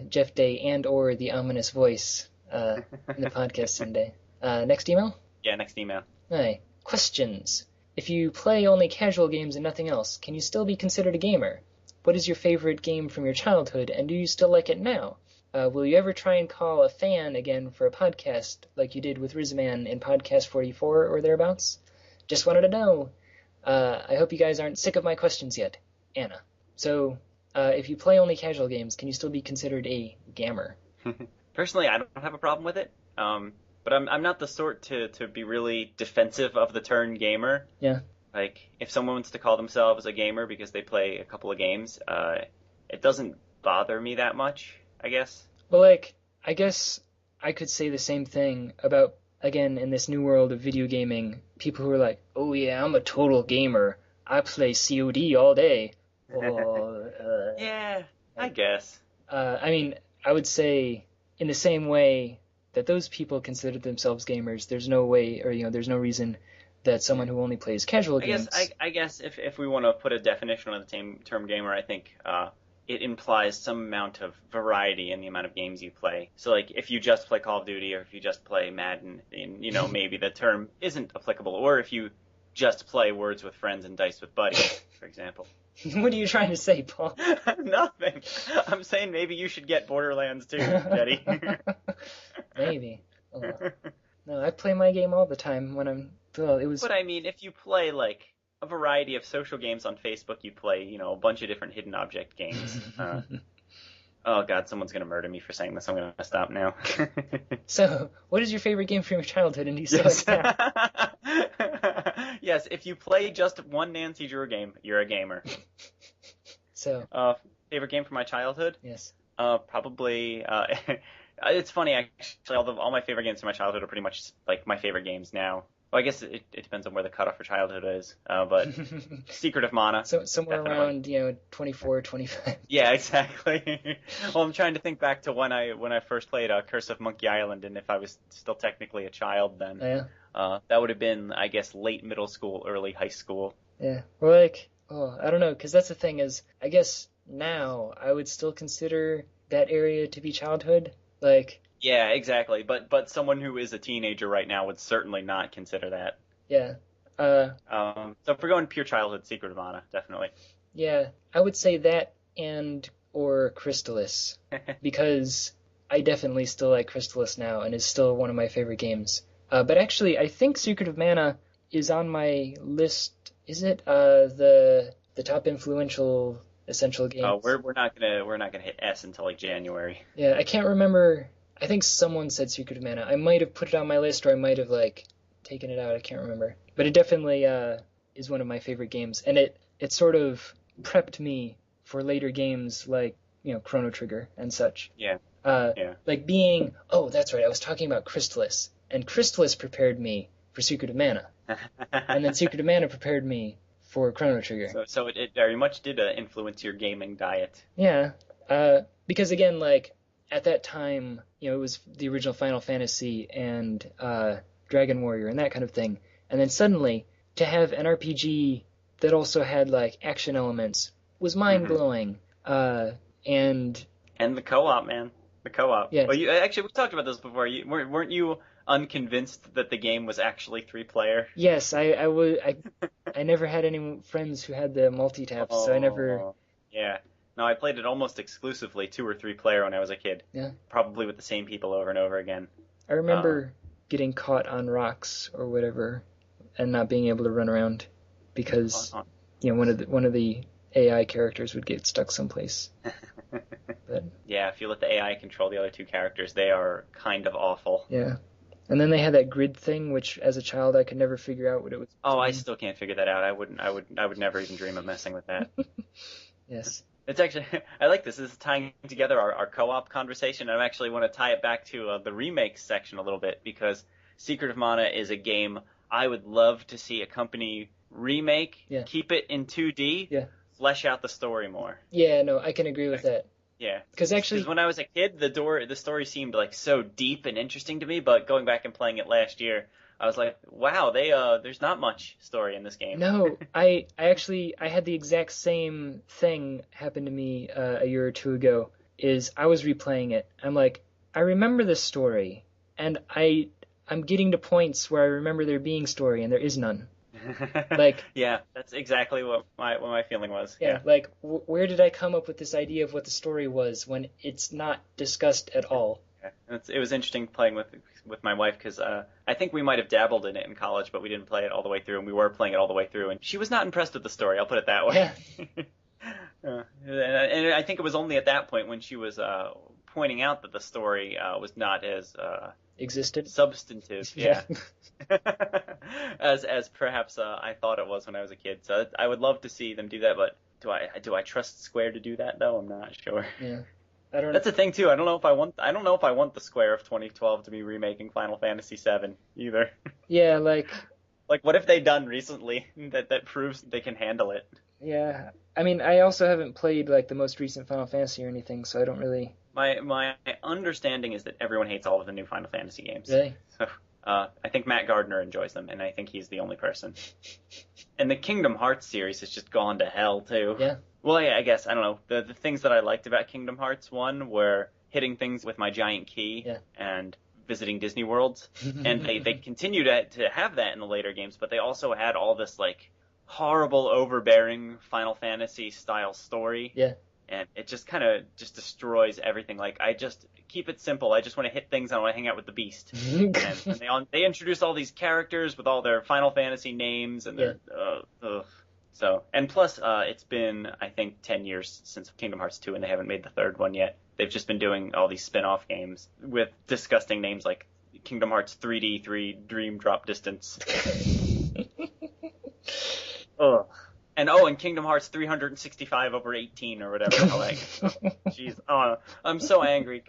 S1: Jeff Day and or the ominous voice in the podcast someday. Next email?
S2: Yeah, next email.
S1: Hi. Questions. If you play only casual games and nothing else, can you still be considered a gamer? What is your favorite game from your childhood, and do you still like it now? Will you ever try and call a fan again for a podcast like you did with Rizman in podcast 44 or thereabouts? Just wanted to know. I hope you guys aren't sick of my questions yet. Anna. So, if you play only casual games, can you still be considered a gamer?
S2: Personally, I don't have a problem with it. But I'm not the sort to be really defensive of the term gamer.
S1: Yeah.
S2: Like, if someone wants to call themselves a gamer because they play a couple of games, it doesn't bother me that much, I guess.
S1: Well, I guess I could say the same thing about, again, in this new world of video gaming, people who are like, oh yeah, I'm a total gamer. I play COD all day.
S2: Yeah, I guess.
S1: I mean, I would say in the same way that those people consider themselves gamers, there's no way, or there's no reason that someone who only plays casual games.
S2: I guess if we want to put a definition on the term gamer, I think it implies some amount of variety in the amount of games you play. So like if you just play Call of Duty or if you just play Madden, maybe the term isn't applicable. Or if you just play Words with Friends and Dice with Buddies, for example.
S1: What are you trying to say, Paul?
S2: Nothing. I'm saying maybe you should get Borderlands too, Jeddy.
S1: Maybe. Oh. No, I play my game all the time when I'm... Well, it was...
S2: But I mean, if you play like a variety of social games on Facebook, you play, a bunch of different hidden object games. Oh God, someone's gonna murder me for saying this. I'm gonna stop now.
S1: So, what is your favorite game from your childhood, and do you still like that?
S2: Yes, if you play just one Nancy Drew game, you're a gamer.
S1: So,
S2: favorite game from my childhood?
S1: Yes.
S2: Probably. It's funny actually. All my favorite games from my childhood are pretty much like my favorite games now. Well, I guess it depends on where the cutoff for childhood is. But Secret of Mana.
S1: So somewhere definitely. Around 24, 25.
S2: Yeah, exactly. Well, I'm trying to think back to when I first played Curse of Monkey Island, and if I was still technically a child then.
S1: Yeah.
S2: That would have been, I guess, late middle school, early high school.
S1: Yeah. Or I don't know, because that's the thing is, I guess now I would still consider that area to be childhood.
S2: Yeah, exactly. But someone who is a teenager right now would certainly not consider that.
S1: Yeah.
S2: So if we're going pure childhood, Secret of Mana, definitely.
S1: Yeah, I would say that or Crystalis, because I definitely still like Crystalis now, and is still one of my favorite games. But actually, I think Secret of Mana is on my list. Is it the top influential Essential games.
S2: Oh, we're not gonna hit S until like January.
S1: Yeah, I can't remember. I think someone said Secret of Mana. I might have put it on my list, or I might have like taken it out. I can't remember. But it definitely is one of my favorite games, and it sort of prepped me for later games like Chrono Trigger and such.
S2: Yeah.
S1: Like being, oh, that's right. I was talking about Crystalis, and Crystalis prepared me for Secret of Mana, and then Secret of Mana prepared me for Chrono Trigger.
S2: So it very much did influence your gaming diet.
S1: Yeah, because again, like at that time, it was the original Final Fantasy and Dragon Warrior and that kind of thing, and then suddenly to have an RPG that also had like action elements was mind blowing. And
S2: the co-op, man, the co-op.
S1: Yeah.
S2: Well, we talked about this before. Weren't you unconvinced that the game was actually 3-player?
S1: Yes, I never had any friends who had the multi-tap, so I never.
S2: Yeah. No, I played it almost exclusively 2 or 3-player when I was a kid.
S1: Yeah. Probably
S2: with the same people over and over again.
S1: I remember getting caught on rocks or whatever, and not being able to run around because one of the AI characters would get stuck someplace. But,
S2: yeah, if you let the AI control the other 2 characters, they are kind of awful.
S1: Yeah. And then they had that grid thing, which as a child I could never figure out what it was.
S2: Oh, I still can't figure that out. I would never even dream of messing with that.
S1: Yes.
S2: It's actually, I like this. This is tying together our co-op conversation. I actually want to tie it back to the remakes section a little bit, because Secret of Mana is a game I would love to see a company remake, keep it in 2D, flesh out the story more.
S1: Yeah, no, I can agree with that.
S2: Yeah,
S1: because
S2: when I was a kid, the story seemed like so deep and interesting to me. But going back and playing it last year, I was like, wow, there's not much story in this game.
S1: No, I had the exact same thing happen to me a year or two ago. Is I was replaying it. I'm like, I remember this story, and I'm getting to points where I remember there being story, and there is none. Like,
S2: yeah, that's exactly what my feeling was.
S1: Yeah, like where did I come up with this idea of what the story was when it's not discussed at all?
S2: Yeah. It was interesting playing with my wife, because I think we might have dabbled in it in college, but we didn't play it all the way through, and we were playing it all the way through, and she was not impressed with the story. I'll put it that way. Yeah. And I think it was only at that point when she was pointing out that the story was not as substantive. Yeah. as perhaps I thought it was when I was a kid. So I would love to see them do that, but do I trust Square to do that though? I'm not sure.
S1: Yeah.
S2: That's the thing too. I don't know if I want the Square of 2012 to be remaking Final Fantasy VII either.
S1: Yeah, like
S2: what have they done recently that proves they can handle it?
S1: Yeah. I mean, I also haven't played like the most recent Final Fantasy or anything, so I don't really.
S2: My understanding is that everyone hates all of the new Final Fantasy games.
S1: Really?
S2: So, I think Matt Gardner enjoys them, and I think he's the only person. And the Kingdom Hearts series has just gone to hell, too.
S1: Yeah.
S2: Well, I guess, I don't know. The things that I liked about Kingdom Hearts 1 were hitting things with my giant key and visiting Disney worlds. And they continue to have that in the later games, but they also had all this, like, horrible, overbearing Final Fantasy style story.
S1: Yeah.
S2: And it just kind of just destroys everything. Like, I just keep it simple. I just want to hit things. I want to hang out with the Beast. And they introduce all these characters with all their Final Fantasy names and their So, and plus, it's been, I think, 10 years since Kingdom Hearts 2, and they haven't made the third one yet. They've just been doing all these spin-off games with disgusting names like Kingdom Hearts 3D 3 Dream Drop Distance. Ugh. And Kingdom Hearts 365 over 18 or whatever. Jeez. Oh, I'm so angry.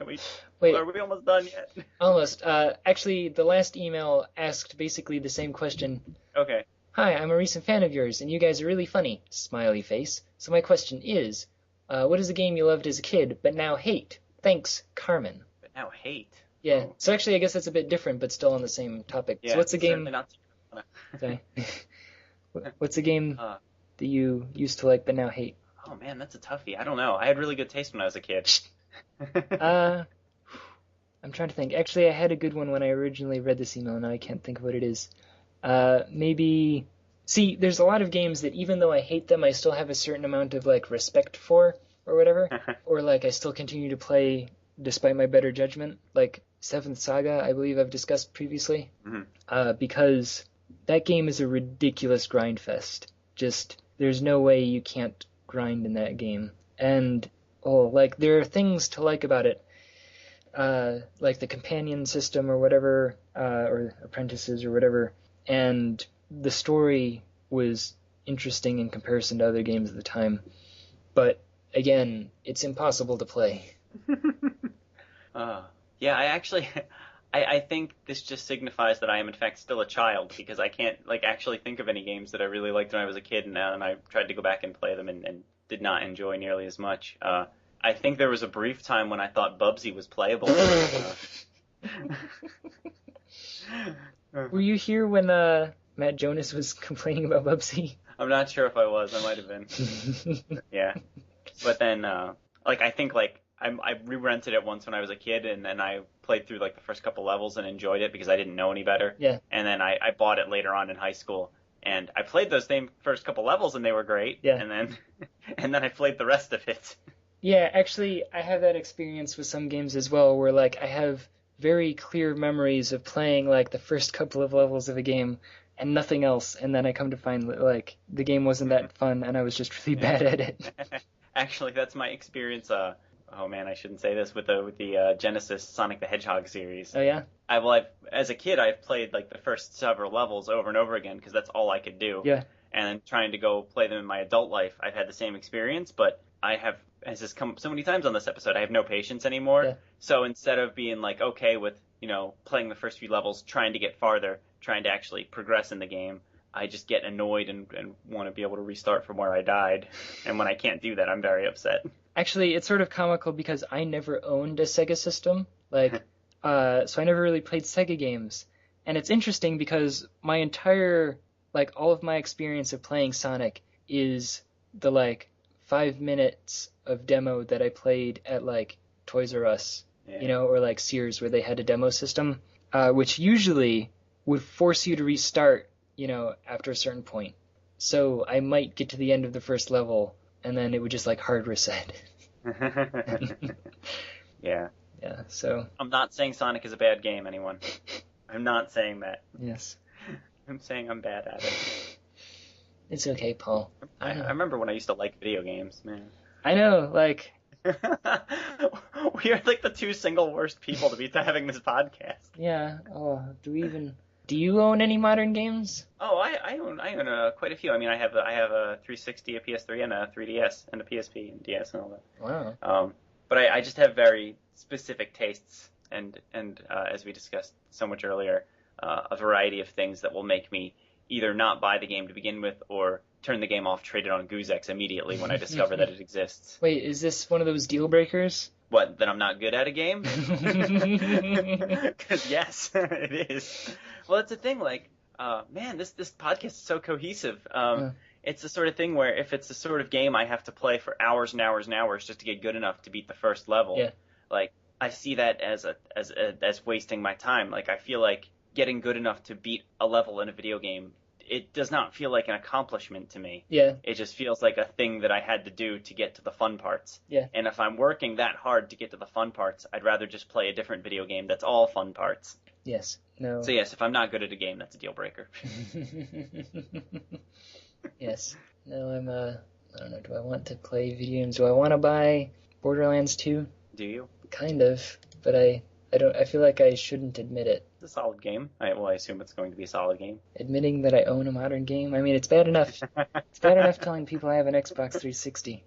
S2: Wait, are we almost done yet?
S1: Almost. Actually, the last email asked basically the same question.
S2: Okay.
S1: Hi, I'm a recent fan of yours, and you guys are really funny. Smiley face. So my question is, what is a game you loved as a kid, but now hate? Thanks, Carmen.
S2: But now hate?
S1: Yeah. Oh. So actually, I guess that's a bit different, but still on the same topic.
S2: Yeah,
S1: so what's a game?
S2: Not...
S1: Sorry. What's a game that you used to like, but now hate?
S2: Oh man, that's a toughie. I don't know. I had really good taste when I was a kid.
S1: I'm trying to think. Actually, I had a good one when I originally read this email, and I can't think of what it is. Maybe. See, there's a lot of games that even though I hate them, I still have a certain amount of like respect for, or whatever, or like I still continue to play despite my better judgment. Like Seventh Saga, I believe I've discussed previously, because that game is a ridiculous grind fest. Just there's no way you can't grind in that game. And, like, there are things to like about it, like the companion system or whatever, or apprentices or whatever, and the story was interesting in comparison to other games at the time. But, again, it's impossible to play.
S2: Yeah, I think this just signifies that I am in fact still a child, because I can't actually think of any games that I really liked when I was a kid, and I tried to go back and play them and did not enjoy nearly as much. I think there was a brief time when I thought Bubsy was playable.
S1: Were you here when Matt Jonas was complaining about Bubsy?
S2: I'm not sure if I was. I might have been. Yeah. But then, I think, I re-rented it once when I was a kid, and then I played through, the first couple levels and enjoyed it because I didn't know any better.
S1: Yeah.
S2: And then I bought it later on in high school, and I played those same first couple levels, and they were great.
S1: Yeah.
S2: And then I played the rest of it.
S1: Yeah, actually, I have that experience with some games as well, where, I have very clear memories of playing, the first couple of levels of a game and nothing else, and then I come to find that, the game wasn't that fun, and I was just really bad at it.
S2: Actually, that's my experience, oh man, I shouldn't say this, with the Genesis Sonic the Hedgehog series.
S1: Oh, yeah?
S2: As a kid, I've played, the first several levels over and over again, because that's all I could do.
S1: Yeah.
S2: And then trying to go play them in my adult life, I've had the same experience, but I have, as has come up so many times on this episode, I have no patience anymore.
S1: Yeah.
S2: So instead of being okay with, playing the first few levels, trying to get farther, trying to actually progress in the game, I just get annoyed and want to be able to restart from where I died. And when I can't do that, I'm very upset.
S1: Actually, it's sort of comical because I never owned a Sega system, so I never really played Sega games. And it's interesting because my entire, all of my experience of playing Sonic is the, 5 minutes of demo that I played at, Toys R Us, or, Sears, where they had a demo system, which usually would force you to restart, after a certain point. So I might get to the end of the first level, and then it would just, hard reset.
S2: Yeah.
S1: Yeah, so...
S2: I'm not saying Sonic is a bad game, anyone. I'm not saying that.
S1: Yes.
S2: I'm saying I'm bad at it.
S1: It's okay, Paul.
S2: I remember when I used to like video games, man.
S1: I know,
S2: We are, the two single worst people to be having this podcast.
S1: Yeah, do you own any modern games?
S2: Oh, I own quite a few. I mean, I have a 360, a PS3, and a 3DS, and a PSP, and DS, and all that.
S1: Wow.
S2: But I just have very specific tastes, and as we discussed so much earlier, a variety of things that will make me either not buy the game to begin with, or turn the game off, trade it on Goozex immediately when I discover that it exists.
S1: Wait, is this one of those deal breakers?
S2: What, that I'm not good at a game? Because yes, it is. Well, it's a thing, man, this podcast is so cohesive. It's the sort of thing where if it's the sort of game I have to play for hours and hours and hours just to get good enough to beat the first level, I see that as wasting my time. I feel like getting good enough to beat a level in a video game, it does not feel like an accomplishment to me.
S1: Yeah.
S2: It just feels like a thing that I had to do to get to the fun parts.
S1: Yeah.
S2: And if I'm working that hard to get to the fun parts, I'd rather just play a different video game that's all fun parts.
S1: Yes. No.
S2: So yes, if I'm not good at a game, that's a deal breaker.
S1: Yes. No, I don't know, do I want to play video games? Do I want to buy Borderlands 2?
S2: Do you?
S1: Kind of, but I feel like I shouldn't admit it.
S2: It's a solid game. I assume it's going to be a solid game.
S1: Admitting that I own a modern game? I mean, it's bad enough. It's bad enough telling people I have an Xbox 360.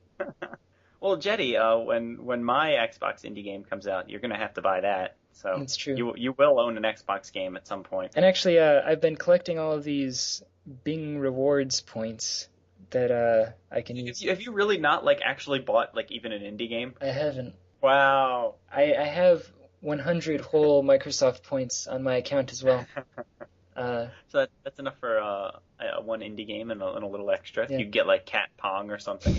S2: Well, Jeddy, when my Xbox indie game comes out, you're going to have to buy that. So
S1: that's true.
S2: You will own an Xbox game at some point.
S1: And actually, I've been collecting all of these Bing rewards points that I can use.
S2: Have you really not actually bought even an indie game?
S1: I haven't.
S2: Wow.
S1: I have 100 whole Microsoft points on my account as well.
S2: So that's enough for one indie game and a little extra.
S1: Yeah.
S2: You get Cat Pong or something.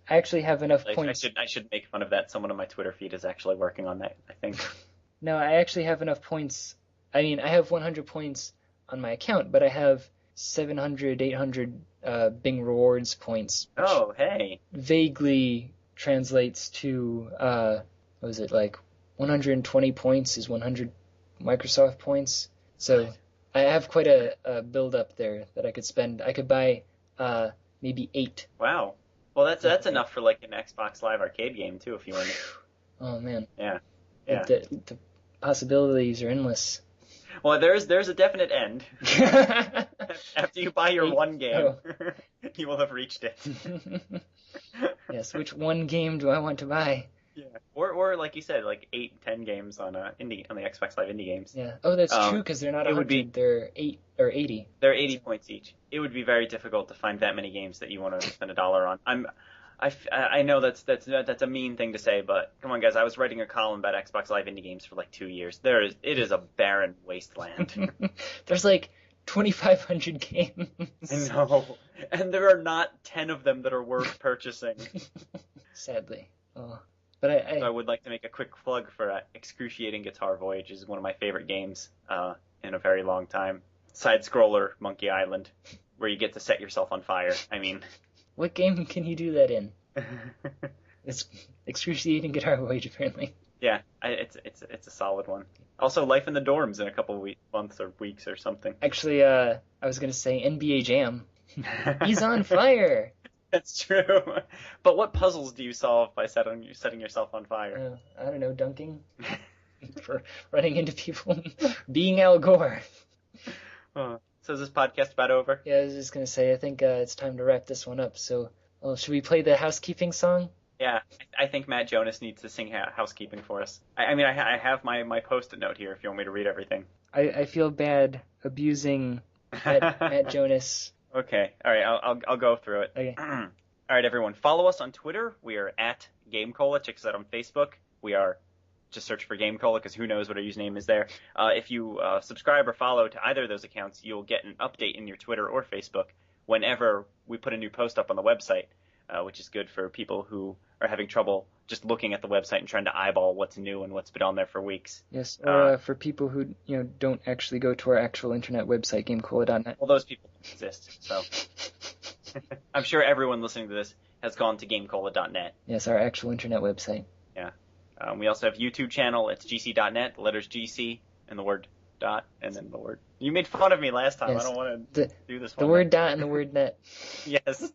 S1: I actually have enough points.
S2: I should make fun of that. Someone on my Twitter feed is actually working on that, I think.
S1: No, I actually have enough points. I mean, I have 100 points on my account, but I have 700, 800 Bing rewards points.
S2: Oh, hey.
S1: Vaguely translates to, what was it, 120 points is 100 Microsoft points. So I have quite a build up there that I could spend. I could buy maybe 8.
S2: Wow. Well, that's enough for like an Xbox Live Arcade game too, if you want.
S1: Oh man.
S2: Yeah.
S1: The possibilities are endless.
S2: Well, there's a definite end. After you buy your one game, you will have reached it.
S1: Yes, which one game do I want to buy?
S2: Yeah. Or like you said, like 8, 10 games on the Xbox Live indie games.
S1: Yeah. Oh, that's true, because they're not 100. They're 8 or 80.
S2: They're 80 points each. It would be very difficult to find that many games that you want to spend $1 on. I know that's a mean thing to say, but come on, guys. I was writing a column about Xbox Live indie games for like 2 years. It is a barren wasteland.
S1: There's like 2,500 games.
S2: I know, and there are not 10 of them that are worth purchasing.
S1: Sadly. Oh. But
S2: So I would like to make a quick plug for Excruciating Guitar Voyage. Is one of my favorite games in a very long time. Side-scroller, Monkey Island, where you get to set yourself on fire. I mean,
S1: what game can you do that in? It's Excruciating Guitar Voyage, apparently.
S2: Yeah, it's a solid one. Also, Life in the Dorms in a couple months or weeks or something.
S1: Actually, I was gonna say NBA Jam. He's on fire.
S2: That's true. But what puzzles do you solve by setting yourself on fire?
S1: I don't know, dunking. For running into people. Being Al Gore.
S2: So is this podcast about over?
S1: Yeah, I was just going to say, I think it's time to wrap this one up. So, should we play the housekeeping song?
S2: Yeah, I think Matt Jonas needs to sing housekeeping for us. I mean, I have my Post-it note here if you want me to read everything.
S1: I feel bad abusing Matt Jonas.
S2: Okay, all right, I'll go through it.
S1: Okay.
S2: All right, everyone, follow us on Twitter. We are at GameCola. Check us out on Facebook. We are just search for GameCola because who knows what our username is there. If you subscribe or follow to either of those accounts, you'll get an update in your Twitter or Facebook whenever we put a new post up on the website, which is good for people who are having trouble just looking at the website and trying to eyeball what's new and what's been on there for weeks.
S1: Yes, or for people who don't actually go to our actual internet website, GameCola.net.
S2: Well, those people exist, so I'm sure everyone listening to this has gone to GameCola.net.
S1: Yes, our actual internet website.
S2: Yeah. We also have a YouTube channel. It's gc.net, the letters GC, and the word dot, and then the word. You made fun of me last time.
S1: Yes.
S2: I don't want to do this one.
S1: The word dot and the word net.
S2: Yes.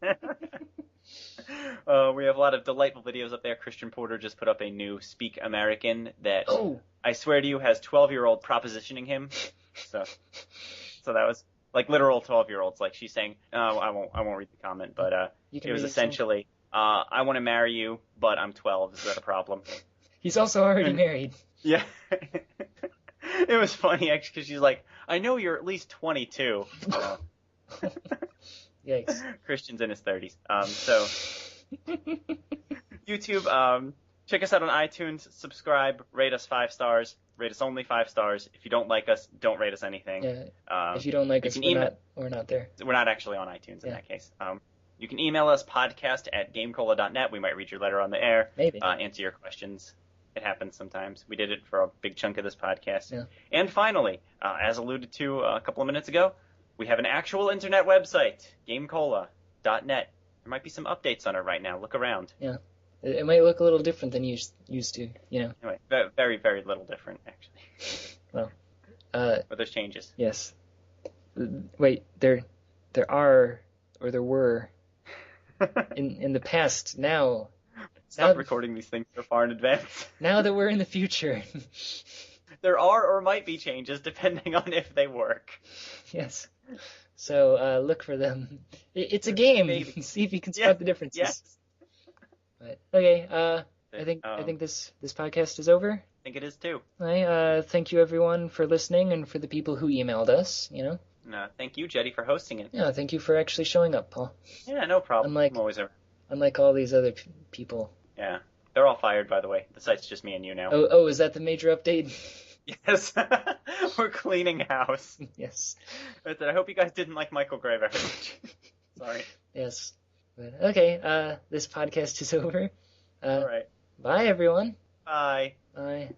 S2: We have a lot of delightful videos up there. Christian Porter just put up a new Speak American that I swear to you has 12-year-old propositioning him. So that was like literal 12-year-olds. Like she's saying, I won't read the comment, but it was essentially, I want to marry you, but I'm 12. Is that a problem?
S1: He's also already married.
S2: Yeah. It was funny actually because she's like, I know you're at least 22.
S1: Yikes.
S2: Christian's in his 30s. So YouTube, check us out on iTunes, subscribe, rate us 5 stars, rate us only 5 stars. If you don't like us, don't rate us anything.
S1: Yeah. If you don't like us, we're not there.
S2: We're not actually on iTunes in that case. You can email us podcast@gamecola.net. We might read your letter on the air.
S1: Maybe.
S2: Answer your questions. It happens sometimes. We did it for a big chunk of this podcast.
S1: Yeah.
S2: And finally, as alluded to a couple of minutes ago, we have an actual internet website, GameCola.net. There might be some updates on it right now. Look around.
S1: Yeah. It might look a little different than used to,
S2: Anyway, very, very little different, actually.
S1: Well,
S2: but there's changes.
S1: Yes. Wait, there were in the past. Now,
S2: Stop recording these things so far in advance.
S1: Now that we're in the future.
S2: There are or might be changes depending on if they work.
S1: Yes. So look for them. It's a game.
S2: Maybe.
S1: See if you can spot the differences.
S2: Yes.
S1: But, okay. I think this podcast is over.
S2: I think it is too.
S1: Thank you everyone for listening and for the people who emailed us.
S2: Thank you, Jeddy, for hosting it.
S1: Yeah. Thank you for actually showing up, Paul.
S2: Yeah, no problem. I'm always over.
S1: Unlike all these other people.
S2: Yeah. They're all fired, by the way. The site's just me and you now.
S1: Oh, is that the major update?
S2: Yes. We're cleaning house.
S1: Yes.
S2: But I hope you guys didn't like Michael Gray very much. Sorry.
S1: Yes. But, okay, this podcast is over.
S2: All right.
S1: Bye, everyone.
S2: Bye.
S1: Bye.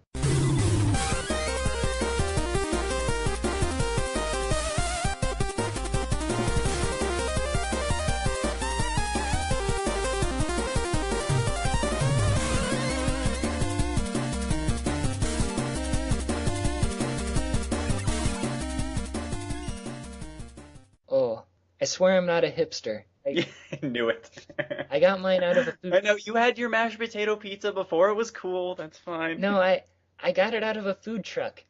S1: I swear I'm not a hipster.
S2: Yeah, I knew it.
S1: I got mine out of a
S2: I
S1: food.
S2: know you had your mashed potato pizza before it was cool. That's fine.
S1: No, I got it out of a food truck.